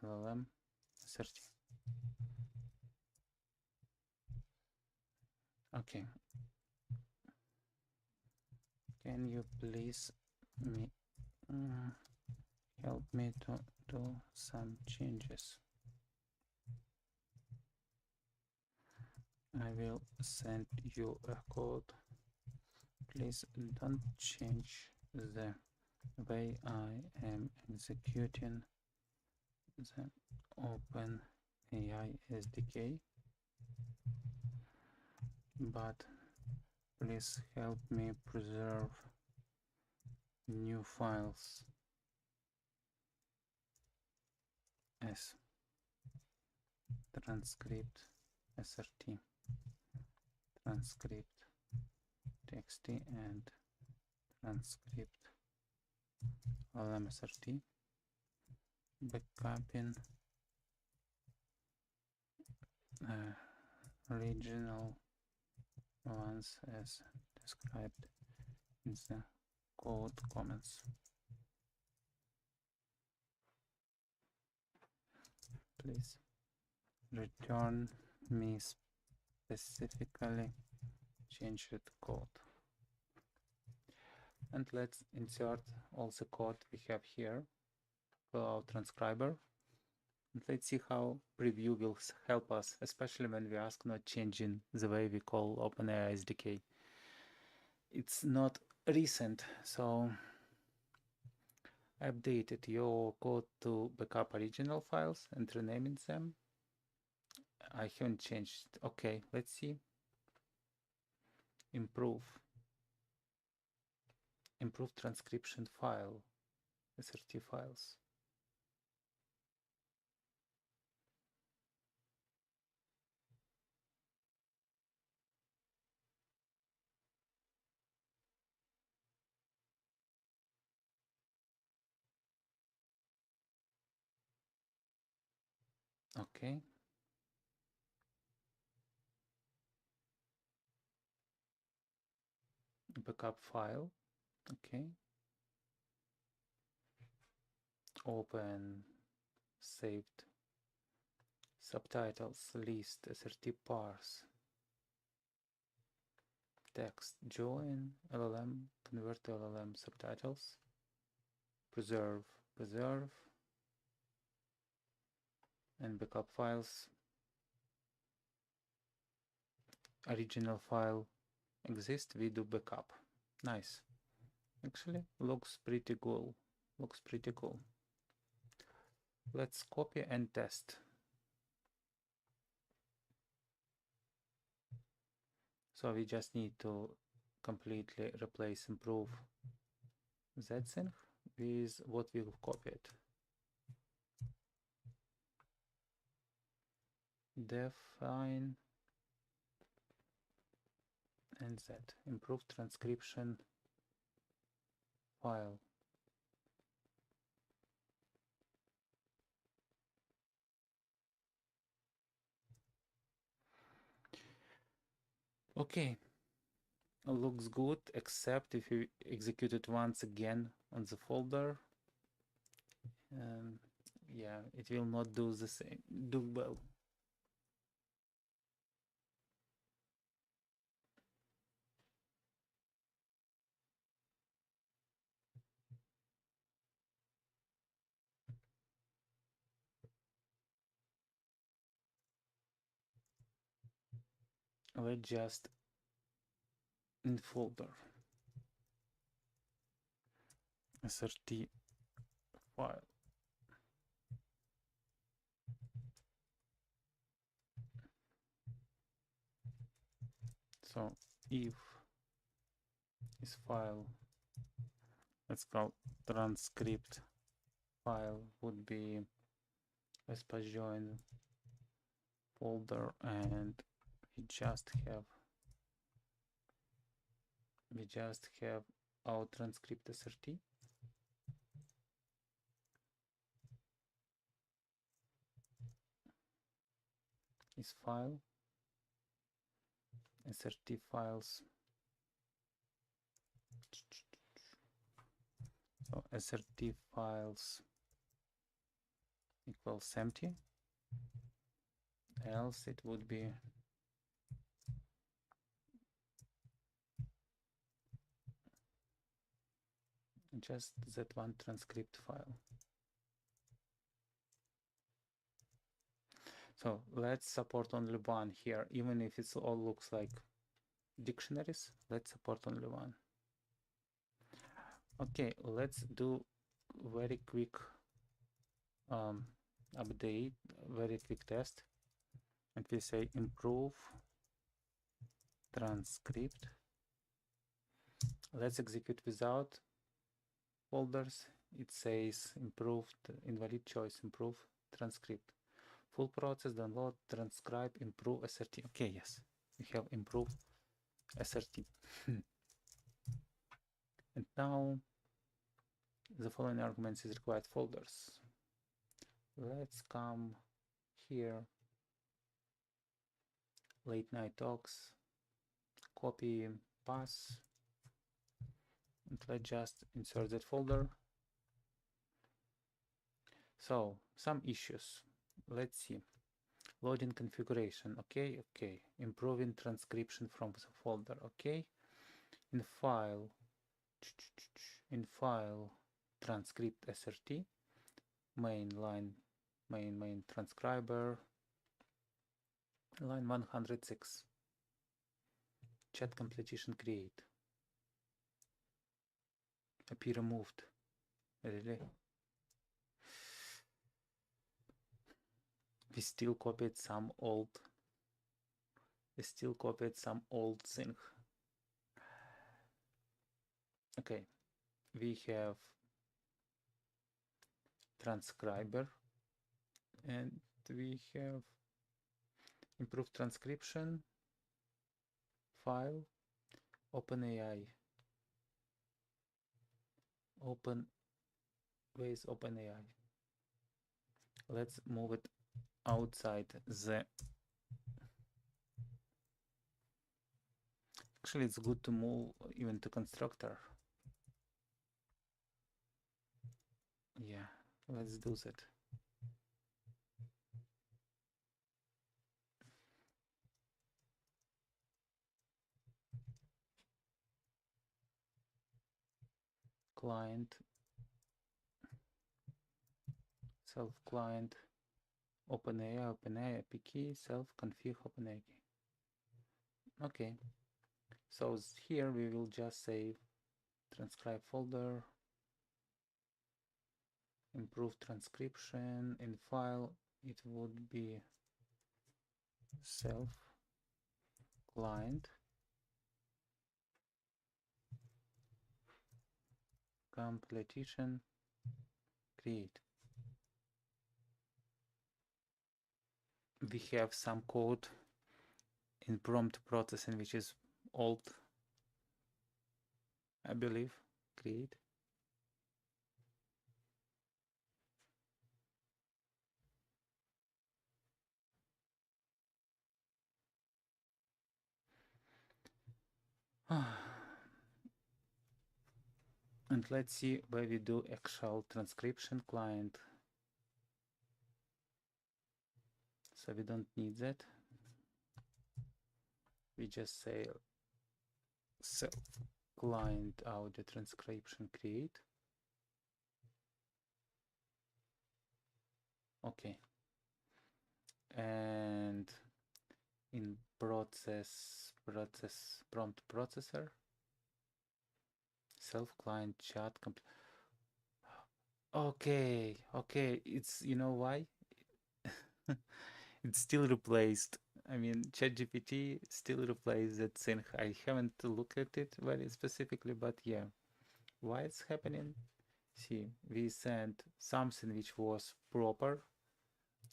LLM SRT. Okay. Can you please me help me to do some changes. I will send you a code. Please don't change the way I am executing the OpenAI SDK, but please help me preserve new files as transcript srt, transcript txt, and transcript lmsrt, backupping original ones as described in the code comments. Please return me specifically changed code. And let's insert all the code we have here for our transcriber. And let's see how preview will help us, especially when we ask not changing the way we call OpenAI SDK. It's not recent, so I updated your code to backup original files and renaming them. I haven't changed. Okay, let's see. Improve transcription file, SRT files. Okay. Backup file. Okay. Open saved subtitles list SRT parse text join LLM convert to LLM subtitles preserve and backup files. Original file exists, we do backup. Nice. Actually looks pretty cool. Let's copy and test. So we just need to completely replace improve that thing with what we've copied. Define and that improve transcription file. Okay, looks good, except if you execute it once again on the folder, yeah, it will not do the same, do well. We're just in folder SRT file. So if this file, let's call transcript file, would be Workspace join folder, and we just have our transcript SRT. This file SRT files. So SRT files equals empty, else it would be just that one transcript file. So let's support only one here, even if it all looks like dictionaries. Let's support only one. Okay, let's do very quick update, very quick test, and we say improve transcript. Let's execute without folders. It says improved, invalid choice, improve transcript. Full process, download, transcribe, improve SRT. Okay, yes, we have improved SRT. And now the following arguments is required folders. Let's come here, late night talks, copy pass, and let's just insert that folder. So some issues, let's see. Loading configuration, okay, improving transcription from the folder, okay. In file transcript SRT, main line, main transcriber, line 106, chat completion create, API removed, really? We still copied some old thing. Okay, we have transcriber and we have improved transcription file, OpenAI. Where is OpenAI? Let's move it outside the. Actually, it's good to move even to constructor. Yeah, let's do that. Client, self client, OpenAI API Key, self config OpenAI Key. Okay, so here we will just save transcribe folder, improve transcription. In file it would be self client completion create. We have some code in prompt processing which is old, I believe. Create. And let's see where we do actual transcription client. So we don't need that. We just say self client audio transcription create. Okay. And in process prompt processor, self client chat okay, it's, you know why? It's still replaced. I mean, ChatGPT still replaced that thing. I haven't looked at it very specifically, but yeah. Why it's happening? See, we sent something which was proper.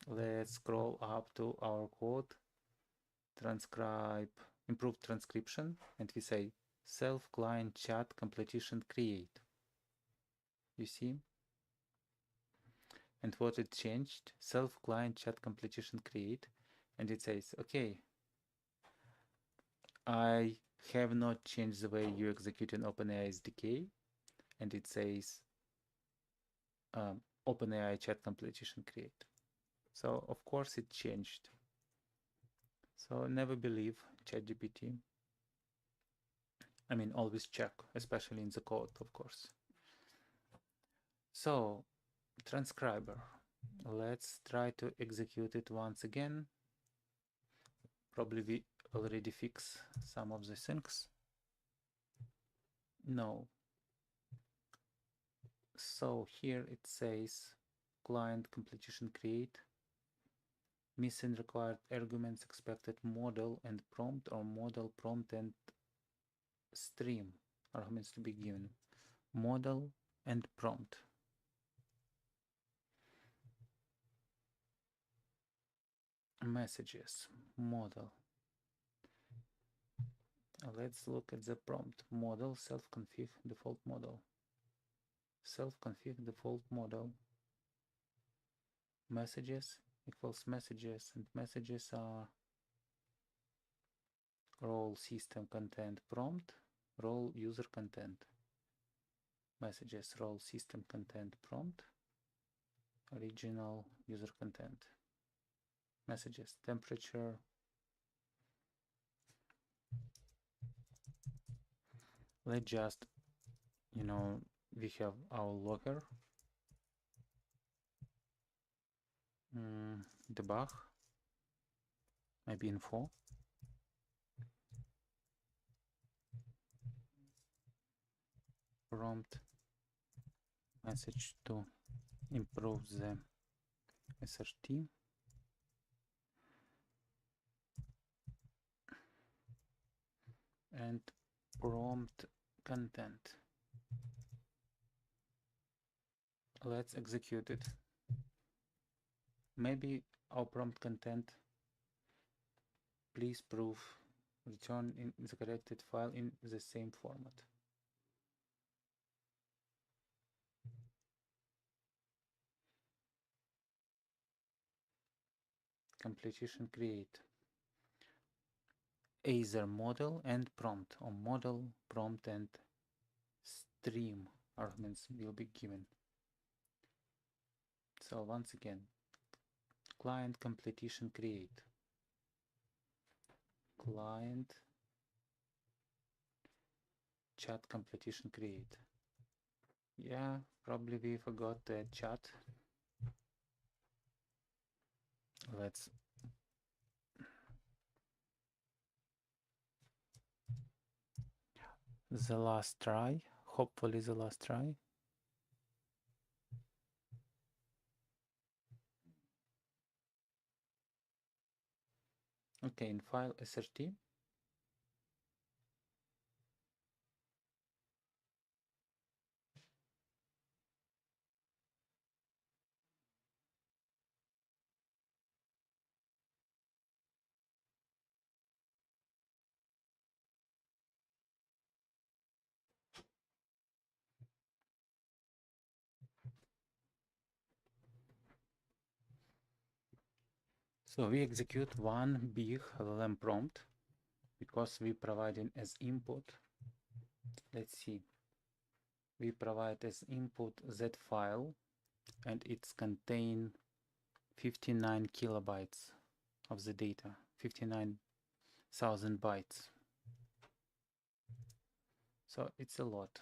Let's scroll up to our code, transcribe, improve transcription, and we say self client chat completion create. You see? And what it changed? Self client chat completion create, and it says, okay, I have not changed the way you execute an OpenAI SDK, and it says OpenAI chat completion create. So of course it changed. So never believe ChatGPT. I mean, always check, especially in the code, of course. So, transcriber. Let's try to execute it once again. Probably we already fix some of the things. No. So here it says client completion create, missing required arguments, expected model and prompt, or model prompt and stream arguments to be given. Model and prompt. Messages, model. Let's look at the prompt. Model, self-config default model. Self-config default model. Messages equals messages, and messages are role system content prompt, role user content. Messages role system content prompt, original user content. Messages temperature, let's just, we have our logger, debug, maybe info, prompt message to improve the SRT, and prompt content. Let's execute it. Maybe our prompt content, please prove return in the corrected file in the same format. Completion create. Either model and prompt, or model, prompt and stream arguments will be given. So once again, client completion create, client chat completion create. Yeah, probably we forgot the chat. Let's the last try, hopefully the last try. Okay, in file SRT, so we execute one big LLM prompt because we providing as input. Let's see. We provide as input that file, and it's contain 59 kilobytes of the data, 59,000 bytes. So it's a lot.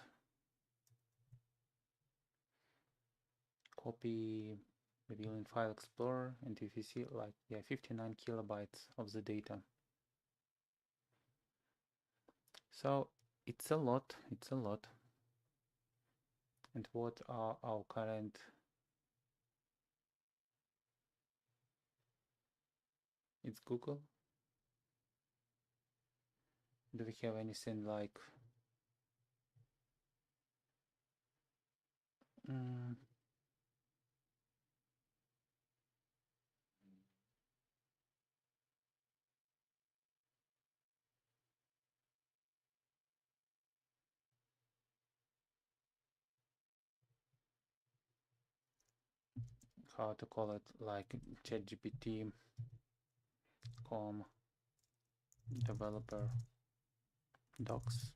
Copy, reveal in File Explorer, and if you see, like, yeah, 59 kilobytes of the data. So it's a lot, it's a lot. And what are our current it's Google? Do we have anything like how to call it, like ChatGPT developer docs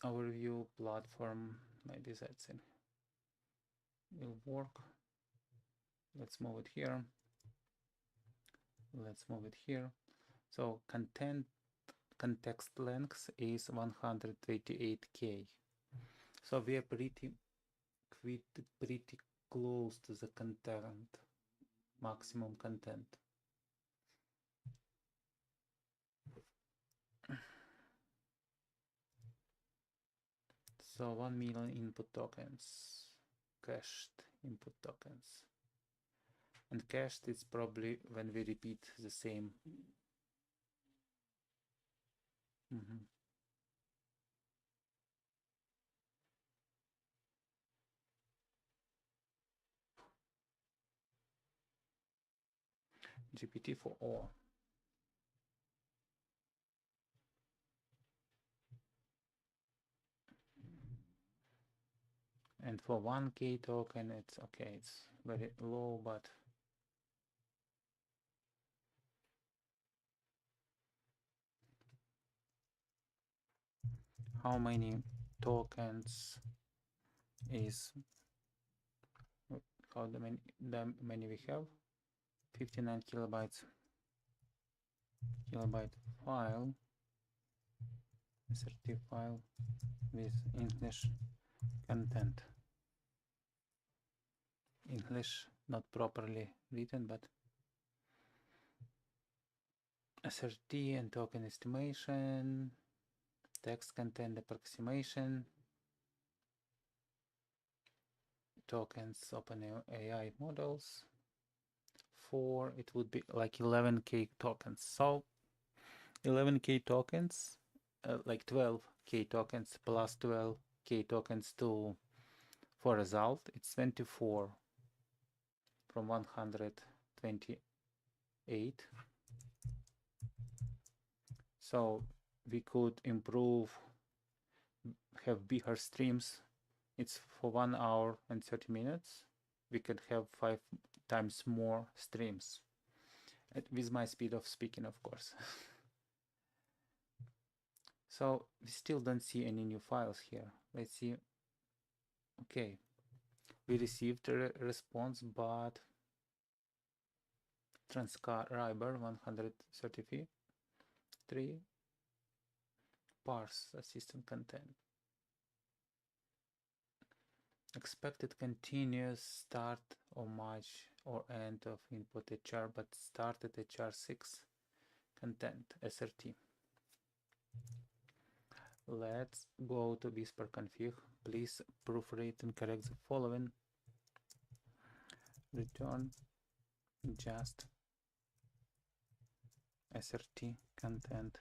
overview platform, maybe that's it will work. Let's move it here, let's move it here. So content context length is 128K. So we are pretty close to the content, maximum content. So 1 million input tokens, cached input tokens. And cached is probably when we repeat the same. GPT for all. And for 1K token, it's okay, it's very low, but how many tokens is, how many we have? 59 kilobyte file, SRT file with English content. English not properly written, but SRT and token estimation, text content approximation, tokens OpenAI models. For it would be like 11K tokens. So 11K tokens, like 12K tokens plus 12K tokens for result, it's 24 from 128. So we could improve, have bigger streams. It's for 1 hour and 30 minutes. We could have 5 times more streams with my speed of speaking, of course. So we still don't see any new files here. Let's see. Okay, we received a response, but transcriber 133 parse assistant content. Expected continuous start or match or end of input HR, but started HR6 content SRT. Let's go to Whisper config. Please proofread and correct the following. Return just SRT content.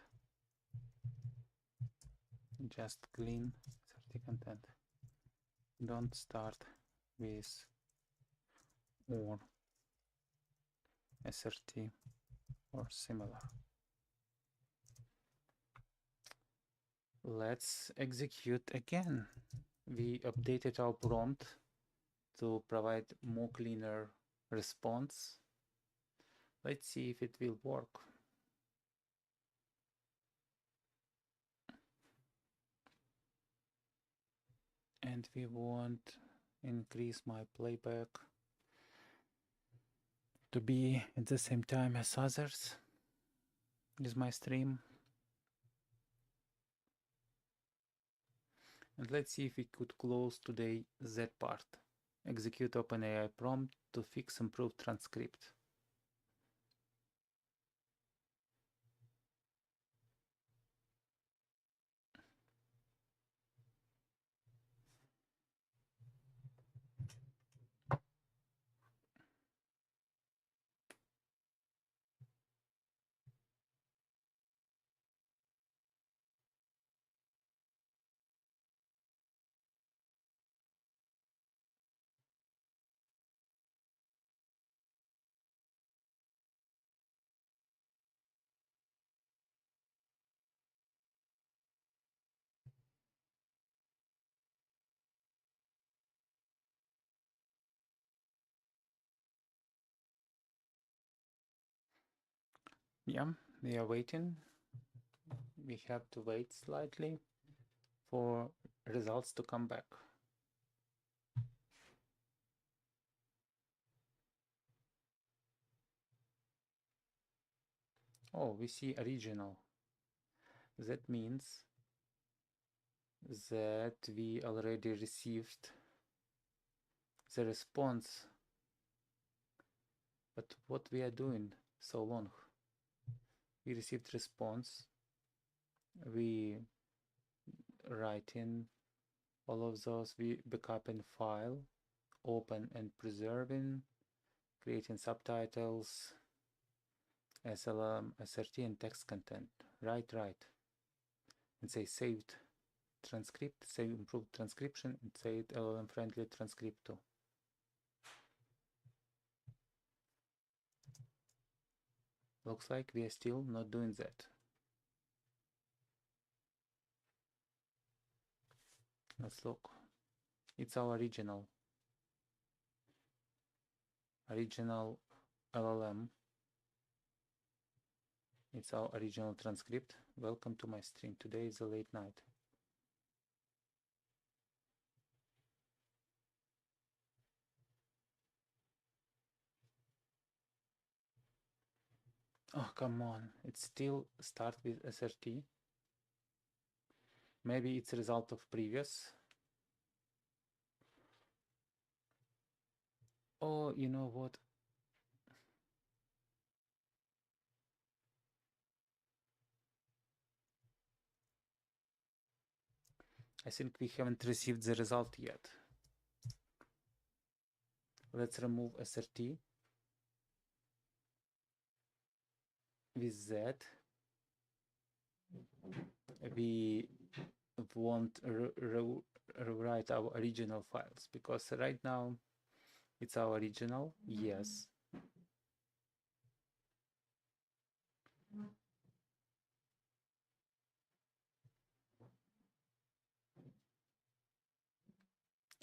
Just clean SRT content. Don't start with or SRT or similar. Let's execute again. We updated our prompt to provide more cleaner response. Let's see if it will work. And we won't increase my playback to be at the same time as others with my stream. And let's see if we could close today that part. Execute OpenAI prompt to fix improved transcript. Yeah, we are waiting. We have to wait slightly for results to come back. Oh, we see original. That means that we already received the response. But what we are doing so long? We received response. We write in all of those. We backup in file, open and preserving, creating subtitles, SLM, SRT, and text content. Right. And say saved transcript, save improved transcription, and saved LLM friendly transcript too. Looks like we are still not doing that. Let's look. It's our original LLM. It's our original transcript. Welcome to my stream. Today is a late night. Oh, come on. It still starts with SRT. Maybe it's a result of previous. Oh, you know what? I think we haven't received the result yet. Let's remove SRT. With that, we won't rewrite our original files, because right now it's our original, yes.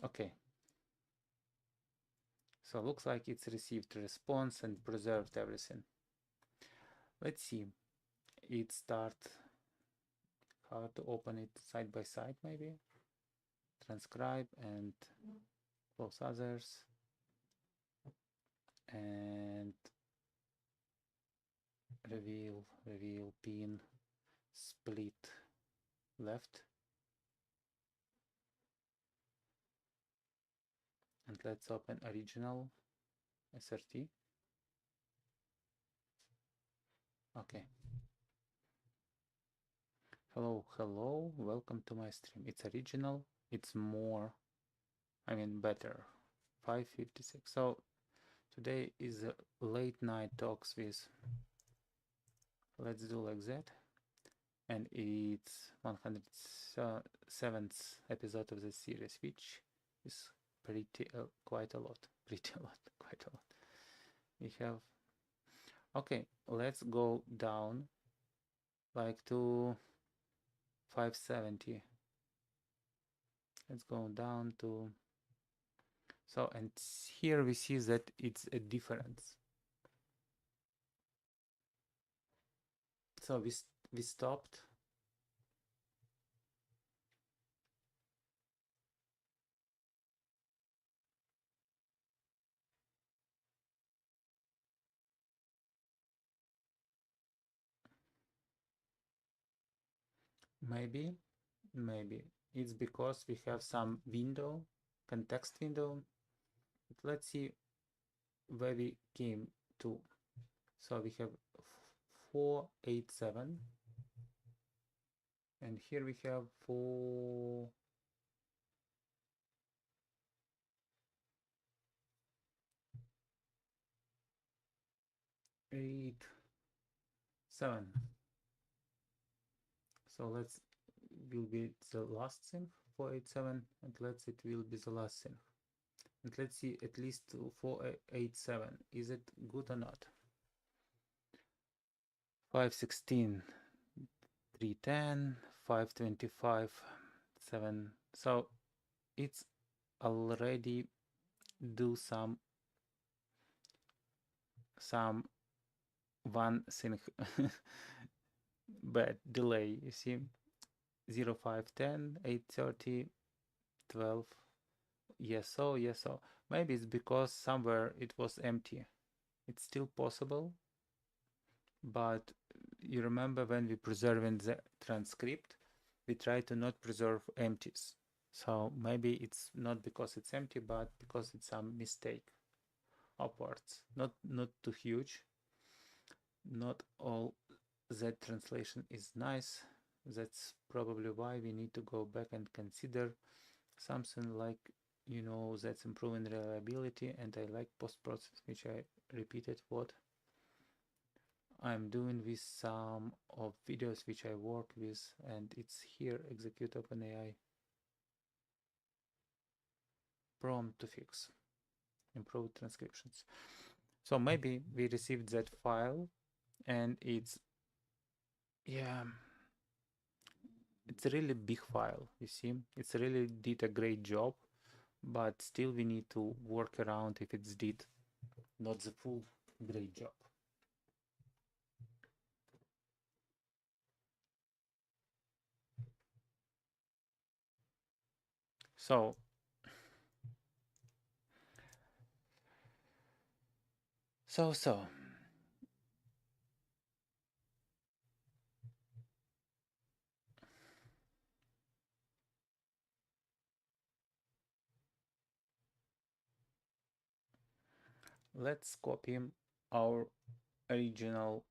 Okay. So looks like it's received a response and preserved everything. Let's see. It start how to open it side by side, maybe. Transcribe and close others. And reveal, pin, split left. And let's open original SRT. Okay. Hello, welcome to my stream. It's original, it's more, better. 5:56. So today is a late night talks with, let's do like that. And it's 107th episode of the series, which is quite a lot. We have, okay, let's go down like to 570. Let's go down to, so, and here we see that it's a difference. So we stopped. Maybe it's because we have some window, context window. But let's see where we came to. So we have 487, and here we have 487. So let's will be the last thing, 487, and let's it will be the last thing. And let's see at least 487. Is it good or not? 516, 310, 525, 7. So it's already do some one thing bad delay. You see, 0, 5, 10, 8:30, 12. Yes, so maybe it's because somewhere it was empty. It's still possible, but you remember when we preserving the transcript, we try to not preserve empties. So maybe it's not because it's empty, but because it's some mistake upwards. Not too huge. Not all that translation is nice. That's probably why we need to go back and consider something like, you know, that's improving reliability. And I like post-process, which I repeated what I'm doing with some of videos which I work with, and it's here, execute OpenAI prompt to fix improved transcriptions. So maybe we received that file and it's, yeah, it's a really big file, you see. It's really did a great job, but still we need to work around if it's did not the full great job. So let's copy our original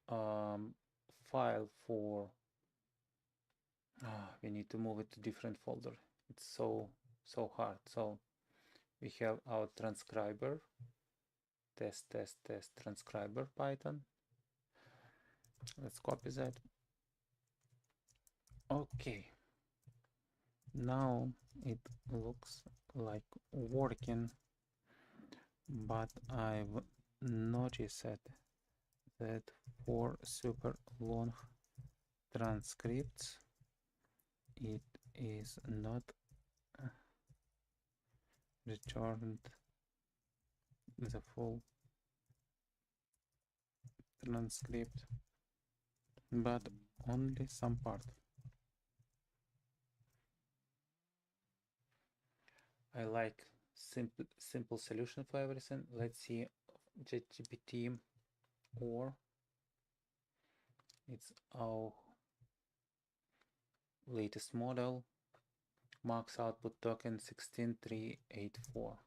file for, we need to move it to different folder. It's so hard. So we have our transcriber, test transcriber Python. Let's copy that. Okay, now it looks like working, but I've noticed that for super long transcripts it is not returned the full transcript, but only some part. I like simple solution for everything. Let's see ChatGPT, or it's our latest model, max output token 16384.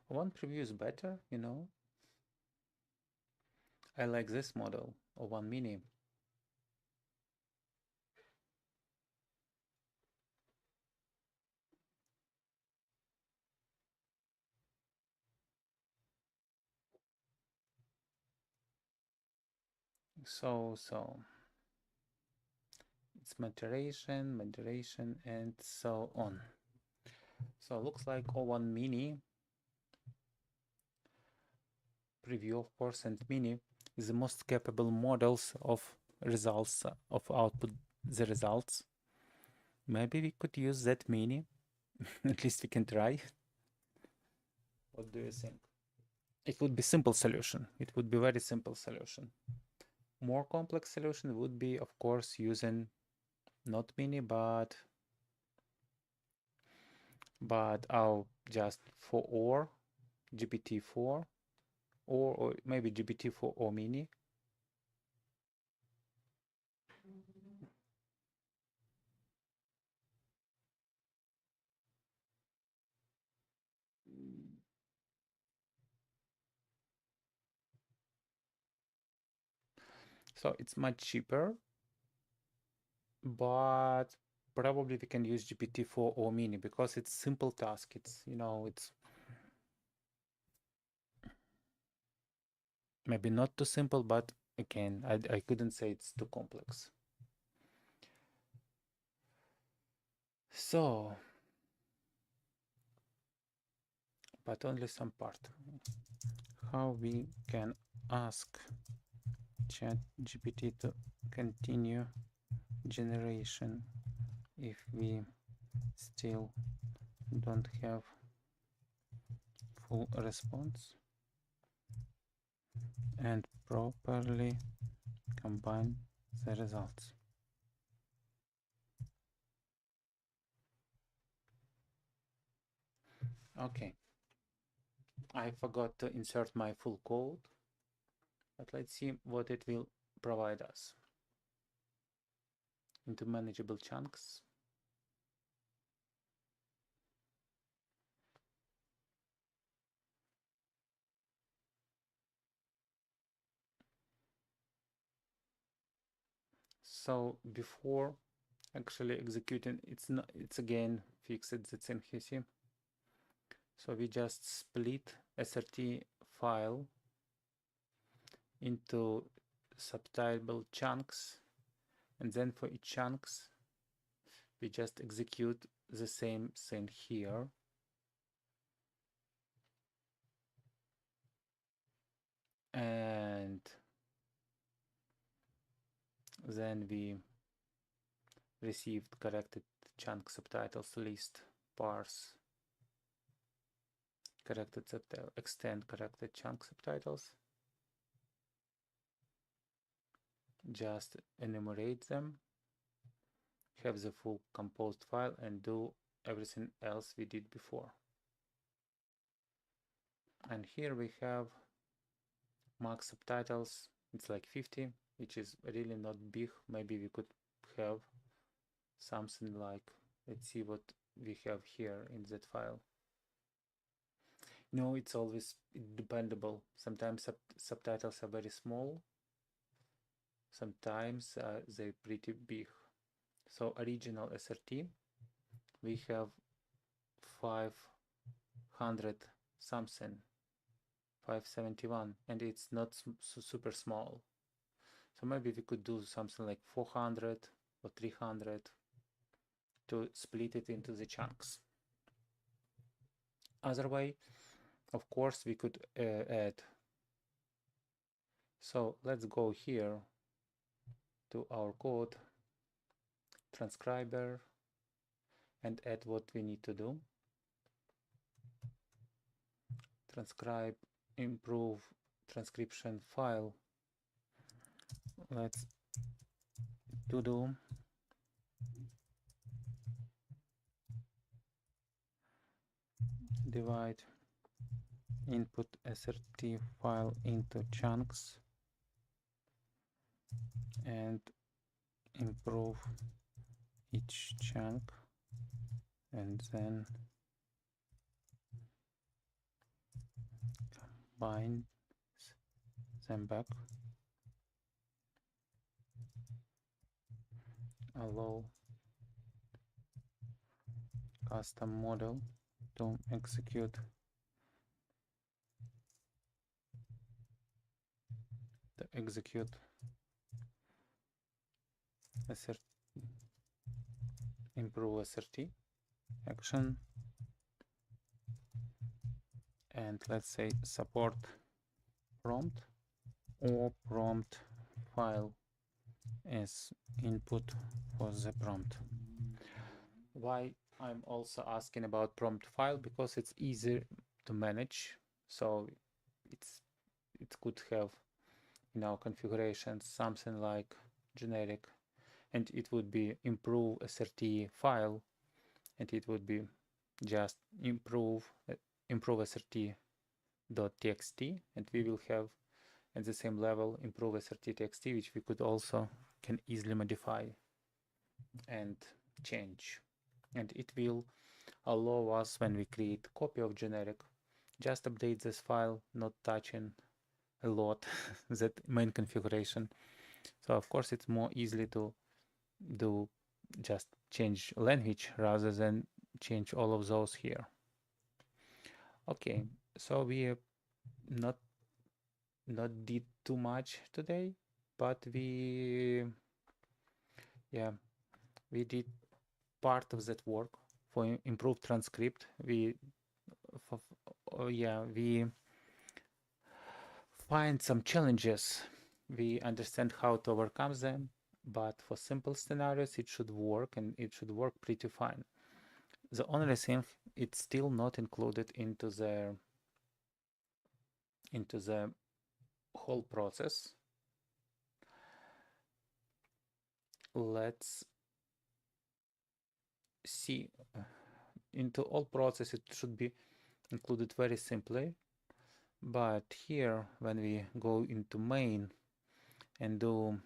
One preview is better, you know. I like this model, or one mini. So it's maturation, and so on. So looks like O1 mini preview, of course, and mini is the most capable models of results, of output the results. Maybe we could use that mini. At least we can try. What do you think? It would be simple solution. It would be very simple solution. More complex solution would be, of course, using not mini, but our just for or GPT-4, or maybe GPT-4 or mini. So it's much cheaper, but probably we can use GPT-4 or mini because it's simple task. It's, you know, it's maybe not too simple, but again, I couldn't say it's too complex. So, but only some part. How we can ask ChatGPT to continue generation if we still don't have full response, and properly combine the results. Okay, I forgot to insert my full code, but let's see what it will provide us. Into manageable chunks. So before actually executing, it's again fixed that's in here. So we just split SRT file into subtypable chunks, and then for each chunks we just execute the same thing here. And then we received corrected chunk subtitles list parse corrected subtitle extend corrected chunk subtitles, just enumerate them, have the full composed file, and do everything else we did before. And here we have max subtitles, it's like 50, which is really not big. Maybe we could have something like, let's see what we have here in that file. No, it's always dependable. Sometimes subtitles are very small, sometimes they're pretty big. So original SRT, we have 500 something, 571, and it's not super small. So maybe we could do something like 400 or 300 to split it into the chunks. Other way, of course, we could add. So let's go here to our code, transcriber, and add what we need to do. Transcribe, improve transcription file. Let's do divide input SRT file into chunks and improve each chunk, and then combine them back. Allow custom model to execute improve SRT action, and let's say support prompt or prompt file as input for the prompt. Why I'm also asking about prompt file? Because it's easier to manage. So it could have in our configuration something like generic, and it would be improve SRT file, and it would be just improve SRT.txt, and we will have at the same level improve SRT.txt, which we could also can easily modify and change, and it will allow us, when we create copy of generic, just update this file, not touching a lot that main configuration. So of course it's more easily to do just change language rather than change all of those here. Okay, so we not did too much today, but we did part of that work for improved transcript. We find some challenges, we understand how to overcome them, but for simple scenarios it should work, and it should work pretty fine. The only thing, it's still not included into the whole process. Let's see. Into all process it should be included very simply, but here when we go into main and do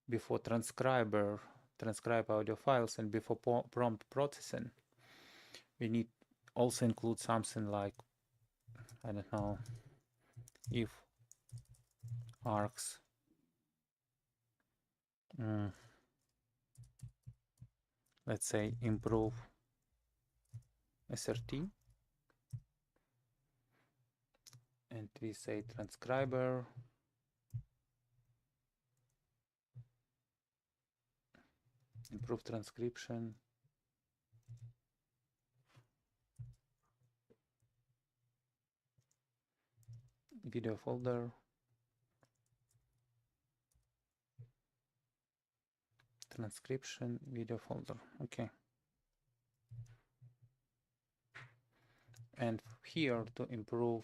before transcribe audio files and before prompt processing, we need also include something like, I don't know, if args let's say improve SRT, and we say transcriber improve transcription, video folder, transcription, video folder. Okay. And here to improve,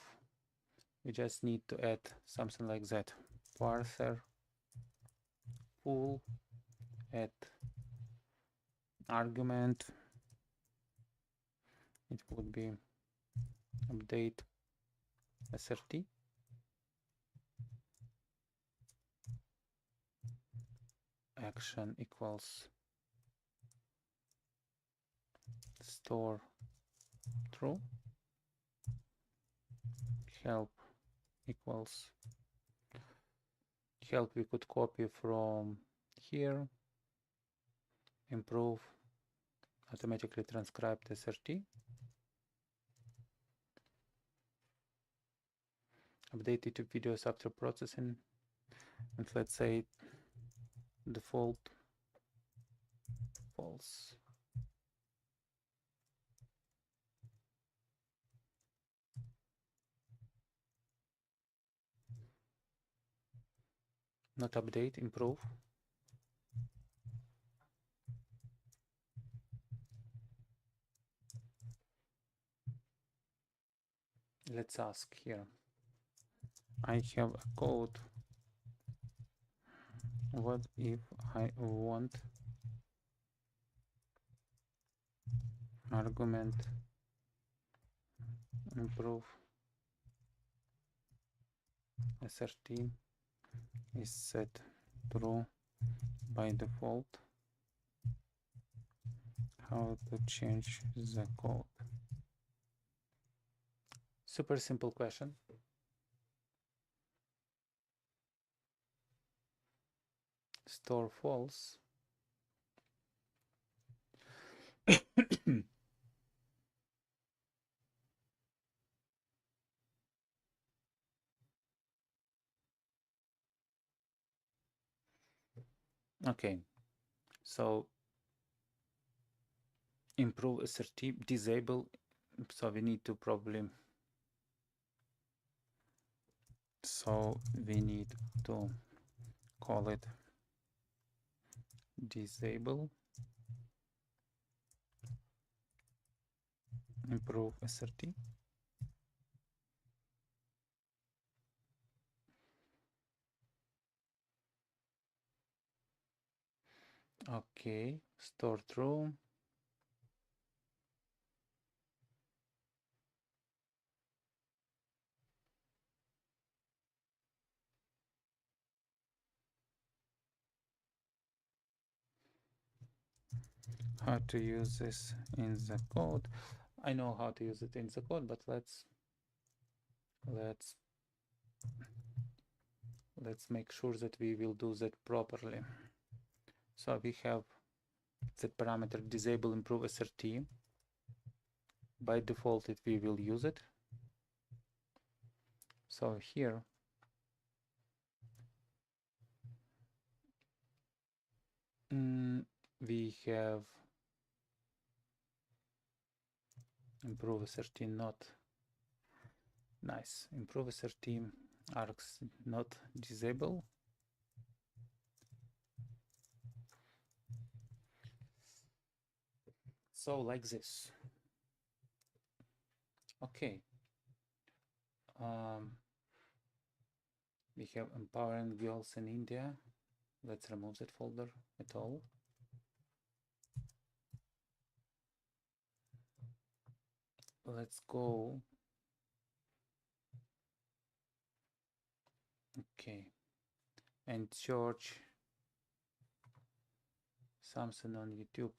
we just need to add something like that. Parser full add argument. It would be update SRT. Action equals store true. Help equals help we could copy from here. Improve automatically transcribed SRT. Update YouTube videos after processing, and let's say default false. Not update, improve. Let's ask here. I have a code. What if I want argument improve SRT is set true by default? How to change the code? Super simple question. Store false. Okay, so improve SRT, disable, so we need to probably, so we need to call it disable improve SRT. Okay, store true. How to use this in the code? I know how to use it in the code, but let's make sure that we will do that properly. So we have the parameter disable improve SRT. By default, we will use it. So here we have improve SRT not nice. Improve SRT args not disable. So like this. Okay. We have empowering girls in India. Let's remove that folder at all. Let's go. Okay. And search something on YouTube.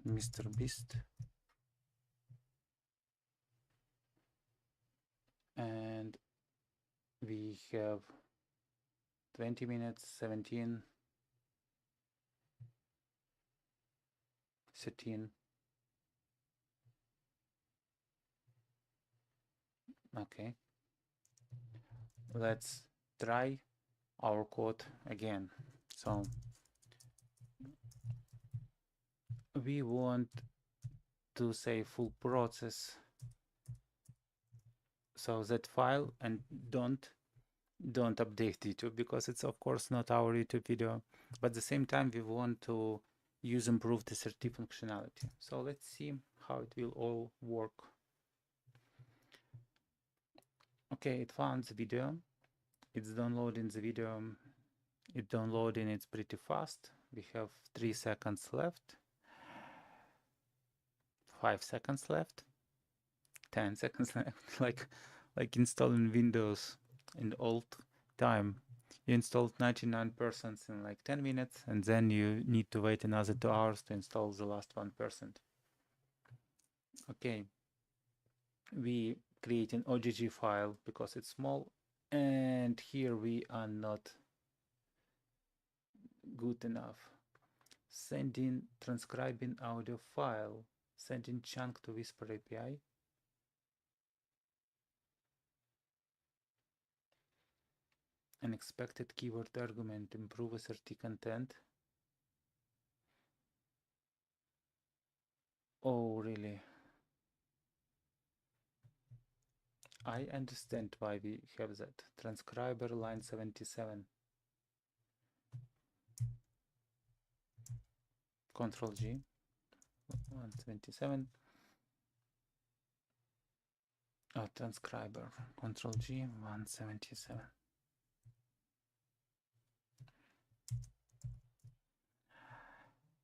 Mr. Beast. And we have 20 minutes, 17, 13. Okay. Let's try our code again. So we want to say full process. So that file, and don't update YouTube, because it's of course not our YouTube video, but at the same time we want to use improved SRT functionality. So let's see how it will all work. Okay, it found the video. It's downloading the video. It's downloading, it's pretty fast. We have 3 seconds left, 5 seconds left, 10 seconds left. like installing Windows in the old time. You installed 99% in like 10 minutes, and then you need to wait another 2 hours to install the last 1%. Okay, we create an OGG file because it's small, and here we are not good enough. Transcribing audio file, sending chunk to Whisper API. Unexpected keyword argument, improve SRT content. Oh, really? I understand why we have that. Transcriber line 77. Control G. 177. Oh, transcriber. Control G. 177.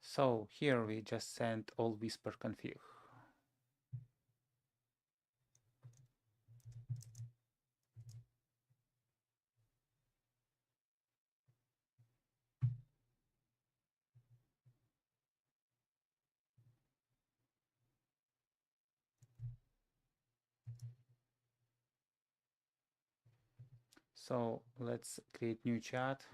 So here we just send all Whisper config. So let's create new chat.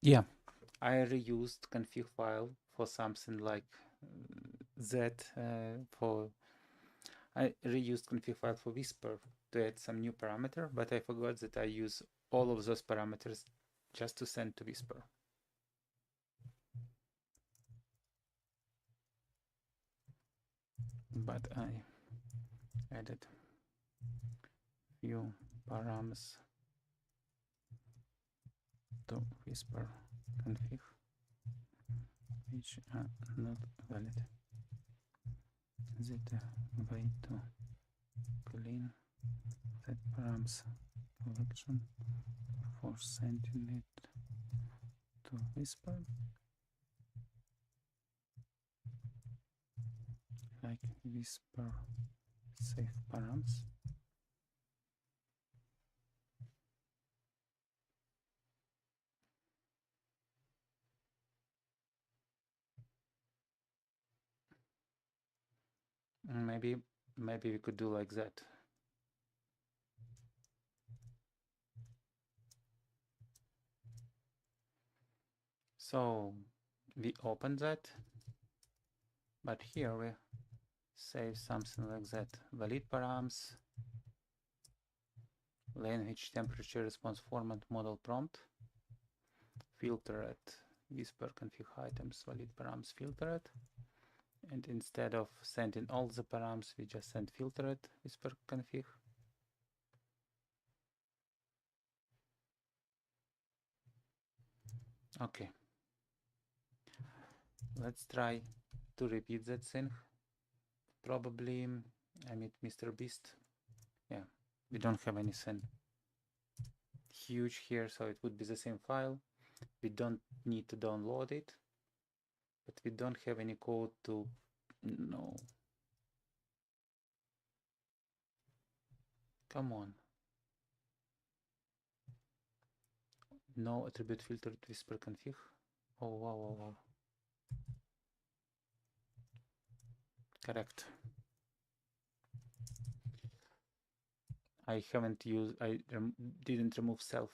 Yeah, I reused config file for something like that. I reused config file for Whisper to add some new parameter, but I forgot that I use all of those parameters just to send to Whisper. But I added few params to Whisper config which are not valid. The way to clean that params collection for sending it to Whisper, like Whisper save params. Maybe we could do like that. So we open that, but here we save something like that. Valid params, language, temperature, response format, model prompt, filter at Whisper config items, valid params filtered, And instead of sending all the params, we just send filtered whisper config. Okay. Let's try to repeat that thing. Probably I meet Mr. Beast. Yeah, we don't have anything huge here, so it would be the same file. We don't need to download it, but we don't have any code to, no. Come on. No attribute filtered whisper config. Oh, wow, wow, wow. Correct. I haven't used, I didn't remove self.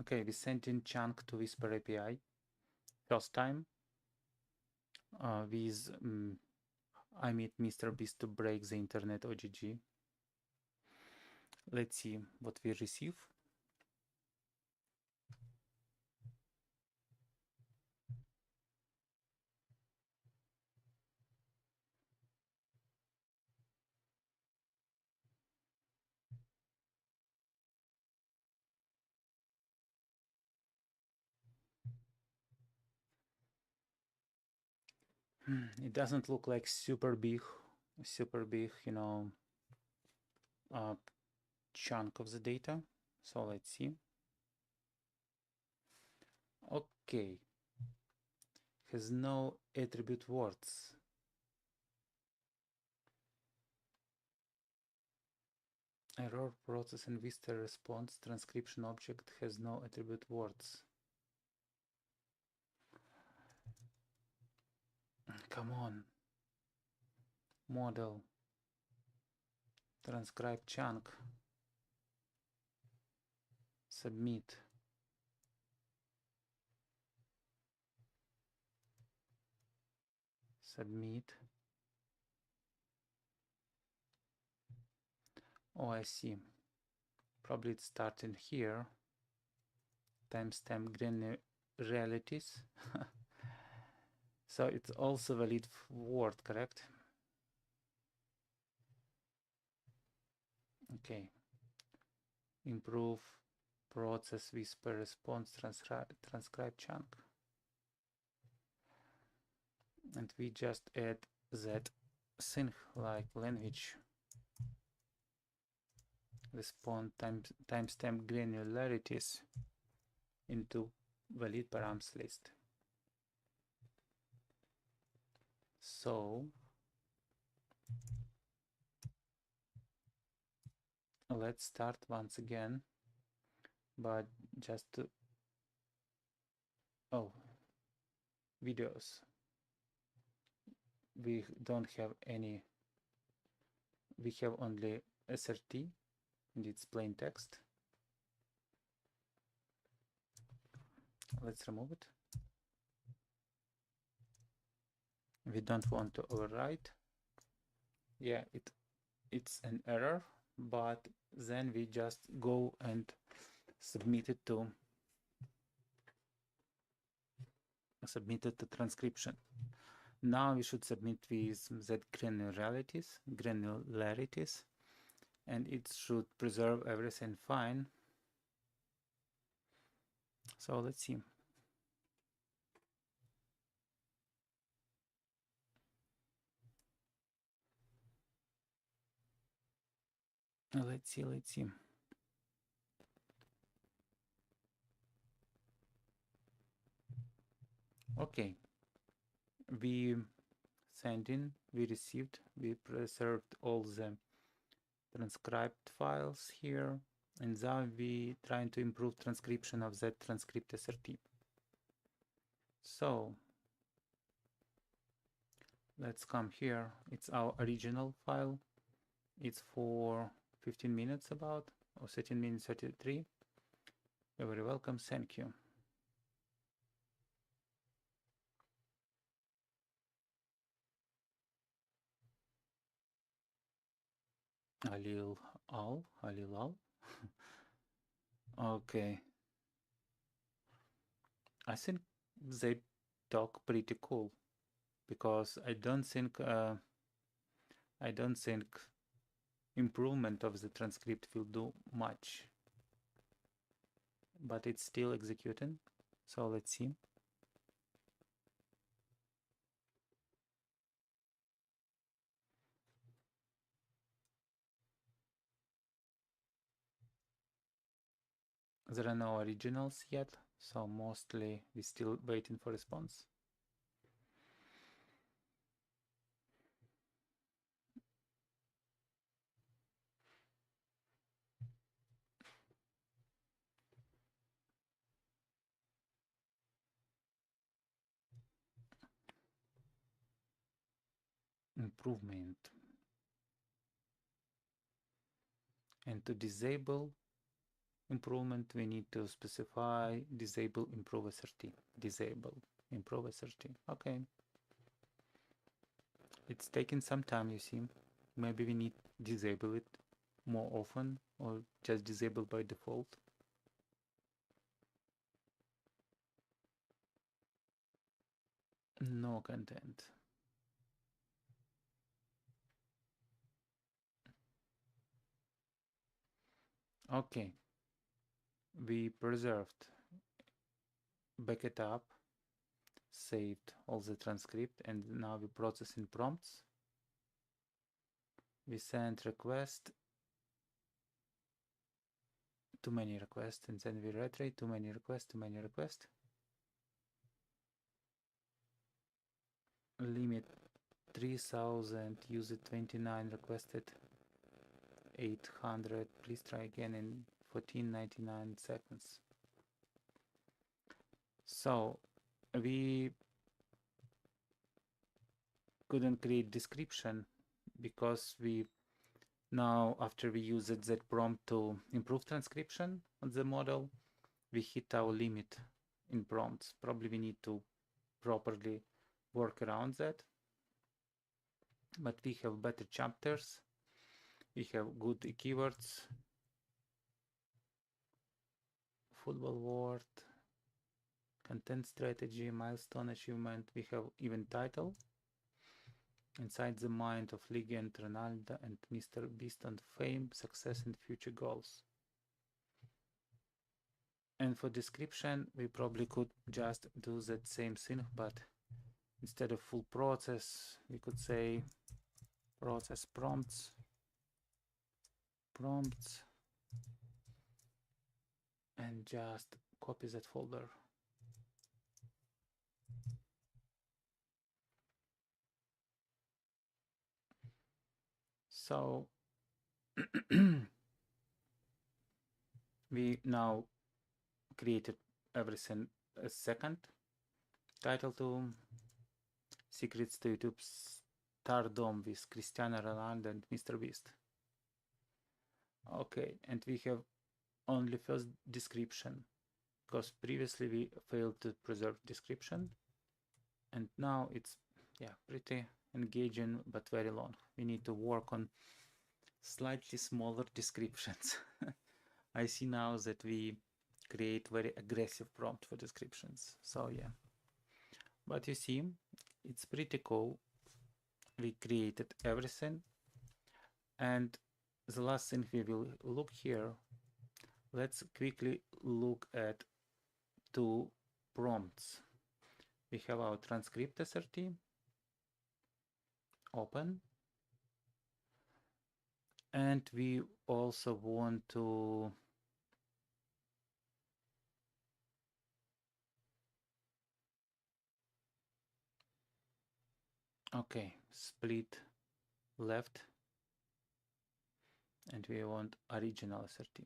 Okay, we sent in chunk to Whisper API first time with I meet Mr. Beast to break the internet OGG. Let's see what we receive. It doesn't look like super big, you know, chunk of the data. So let's see. Okay, has no attribute words. Error process and Vista response transcription object has no attribute words. Come on. Model. Transcribe chunk. Submit. Submit. Oh, I see. Probably it's starting here. Timestamp realities. So it's also valid word, correct? Okay. Improve process whisper response transcribe chunk. And we just add that thing like language response timestamp granularities into valid params list. So let's start once again, but just to, oh, videos. We don't have any, we have only SRT and it's plain text. Let's remove it. We don't want to overwrite. Yeah, it's an error, but then we just go and submit it to transcription. Now we should submit with that granularities, and it should preserve everything fine. So let's see. Let's see. Okay, we sent in, we received, we preserved all the transcribed files here, and now we trying to improve transcription of that transcript SRT. So let's come here. It's our original file. It's for 15 minutes about, or 13 minutes 33. You're very welcome. Thank you. Halil Al. Okay. I think they talk pretty cool, because I don't think improvement of the transcript will do much, but it's still executing. So let's see. There are no originals yet, so mostly we're still waiting for response. Improvement. And to disable improvement, we need to specify disable improve SRT. Disable improve SRT. Okay. It's taking some time, you see. Maybe we need to disable it more often, or just disable by default. No content. Okay. We preserved, back it up, saved all the transcript, and now we processing prompts. We send request, too many requests, and then we reiterate too many requests. Limit 3000, use it 29, requested 800. Please try again in 14.99 seconds. So we couldn't create description because we now, after we used that prompt to improve transcription on the model, we hit our limit in prompts. Probably we need to properly work around that. But we have better chapters. We have good keywords. Football word, content strategy, milestone achievement. We have even title. Inside the mind of legend Ronaldo and Mr. Beast on fame, success and future goals. And for description, we probably could just do that same thing, but instead of full process, we could say process prompts, and just copy that folder. So we now created everything a second. Title to Secrets to YouTube Stardom with Cristiano Ronaldo and Mr. Beast. Okay, and we have only first description, because previously we failed to preserve description, and now it's pretty engaging but very long. We need to work on slightly smaller descriptions. I see now that we create very aggressive prompt for descriptions, so yeah. But you see, it's pretty cool. We created everything, and the last thing we will look here, let's quickly look at two prompts. We have our transcript SRT, open, and we also want to split left, and we want original SRT.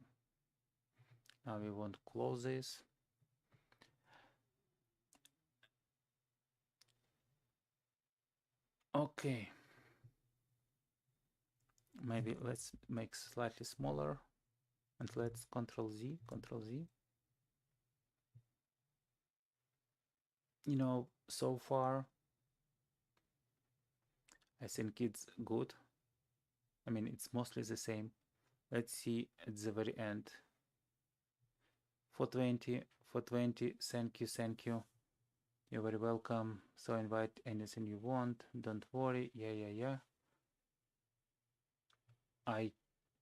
Now we want close this. Okay, maybe let's make slightly smaller, and let's Control Z. You know, so far I think it's good. I mean, it's mostly the same. Let's see at the very end. 420, for 20. Thank you. You're very welcome. So invite anything you want. Don't worry. Yeah.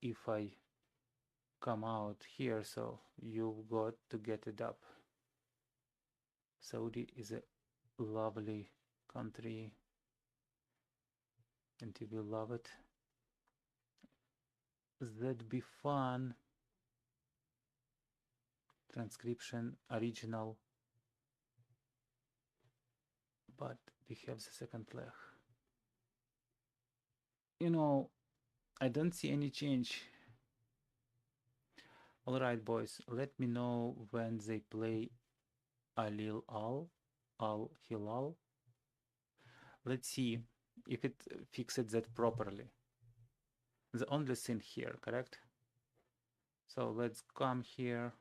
If I come out here, so you got to get it up. Saudi is a lovely country and you will love it. That'd be fun. Transcription, original. But we have the second leg. You know, I don't see any change. All right, boys, let me know when they play Alil Al Hilal. Let's see if it fixes that properly. The only thing here, correct? So let's come here.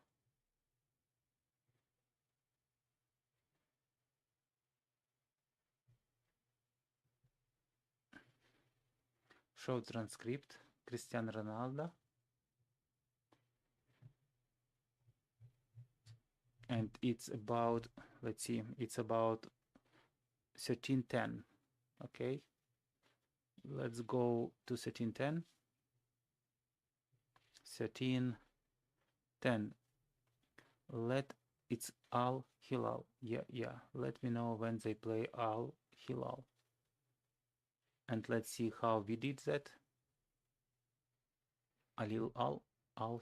Show transcript, Cristiano Ronaldo. And it's about, let's see, it's about 1310. Okay. Let's go to 1310. 1310. It's Al Hilal. Yeah. Let me know when they play Al Hilal. And let's see how we did that. Al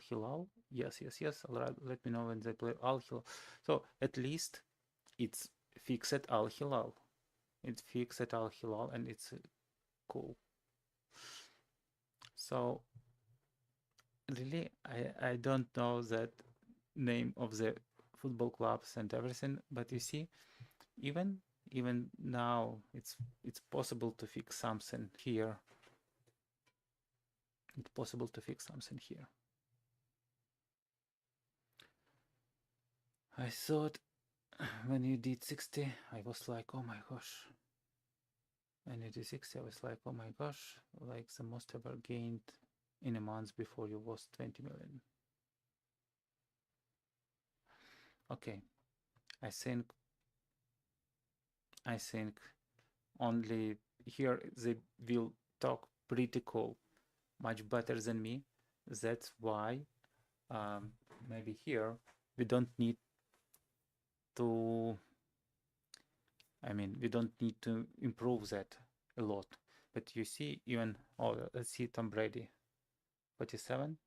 Hilal. Yes. All right. Let me know when they play Al Hilal. So at least it's fixed Al Hilal. It's fixed Al Hilal and it's cool. So really, I don't know that name of the football clubs and everything, but you see, even now it's possible to fix something here. It's possible to fix something here. I thought when you did 60, I was like, oh my gosh. When you did 60, I was like, oh my gosh, like the most ever gained in a month before you was 20 million. Okay, I think only here they will talk pretty cool, much better than me. That's why maybe here we don't need to, we don't need to improve that a lot. But you see, even, let's see Tom Brady, 47.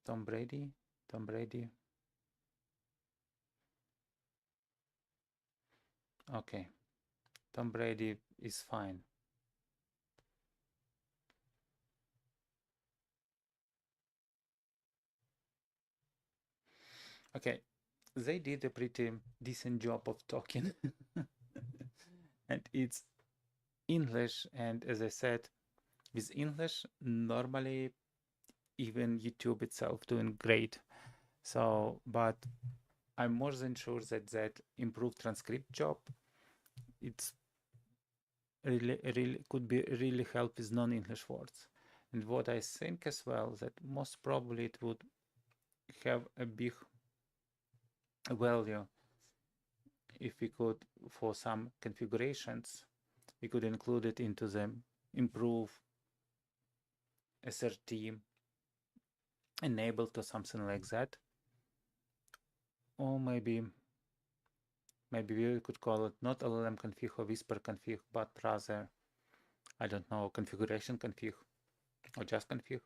Tom Brady. Okay, Tom Brady is fine. Okay, they did a pretty decent job of talking. And it's English, and as I said, with English, normally even YouTube itself doing great. So, but I'm more than sure that improved transcript job, it's really could be really help with non-English words. And what I think as well, that most probably it would have a big value if we could, for some configurations, we could include it into the improve SRT enable to something like that. Or maybe we could call it not LLM config or whisper config, but rather, I don't know, configuration config or just config,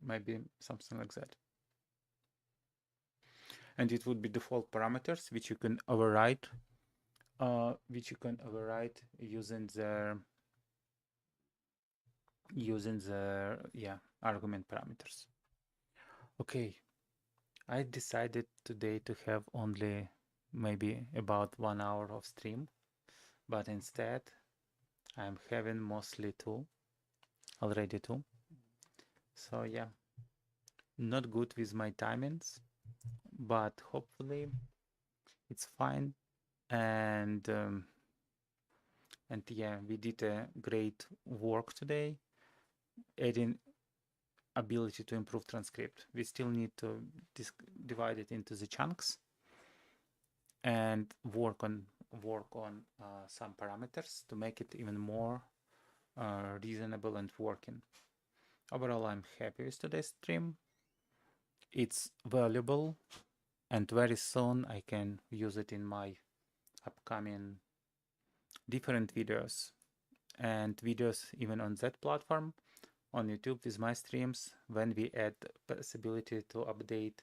maybe something like that. And it would be default parameters which you can override, using the argument parameters. Okay, I decided today to have only maybe about 1 hour of stream, but instead I'm having mostly already two. So yeah, not good with my timings, but hopefully it's fine. And yeah, we did a great work today, adding ability to improve transcript. We still need to divide it into the chunks and work on some parameters to make it even more reasonable and working. Overall, I'm happy with today's stream. It's valuable, and very soon I can use it in my upcoming different videos and videos even on that platform on YouTube with my streams when we add possibility to update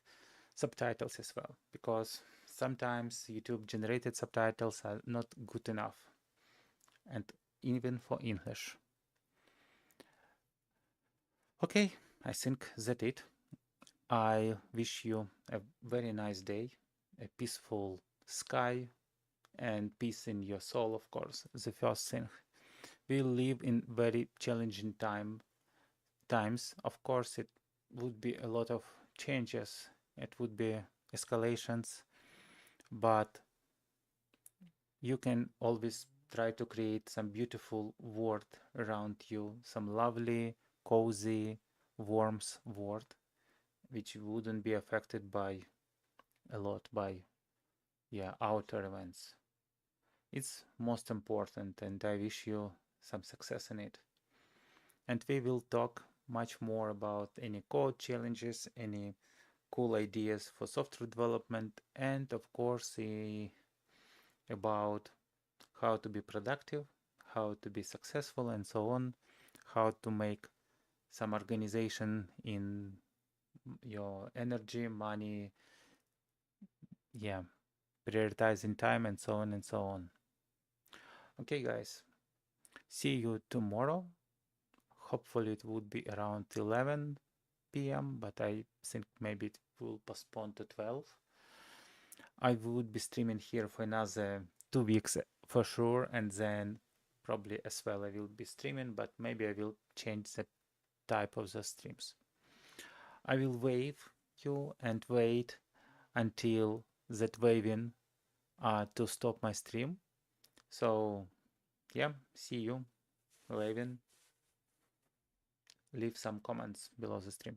subtitles as well, because sometimes YouTube generated subtitles are not good enough, and even for English. Okay, I think that's it. I wish you a very nice day, a peaceful sky, and peace in your soul, of course. The first thing. We live in very challenging times. Of course, it would be a lot of changes. It would be escalations, but you can always try to create some beautiful world around you, some lovely, cozy, warm world, which wouldn't be affected by a lot by outer events. It's most important, and I wish you some success in it. And we will talk much more about any code challenges, any cool ideas for software development, and of course about how to be productive, how to be successful, and so on, how to make some organization in your energy, money, prioritizing time, and so on and so on. Okay, guys, see you tomorrow. Hopefully it would be around 11 p.m., but I think maybe it will postpone to 12. I would be streaming here for another 2 weeks for sure, and then probably as well I will be streaming, but maybe I will change the type of the streams. I will wave you and wait until that waving to stop my stream. So yeah, see you waving. Leave some comments below the stream.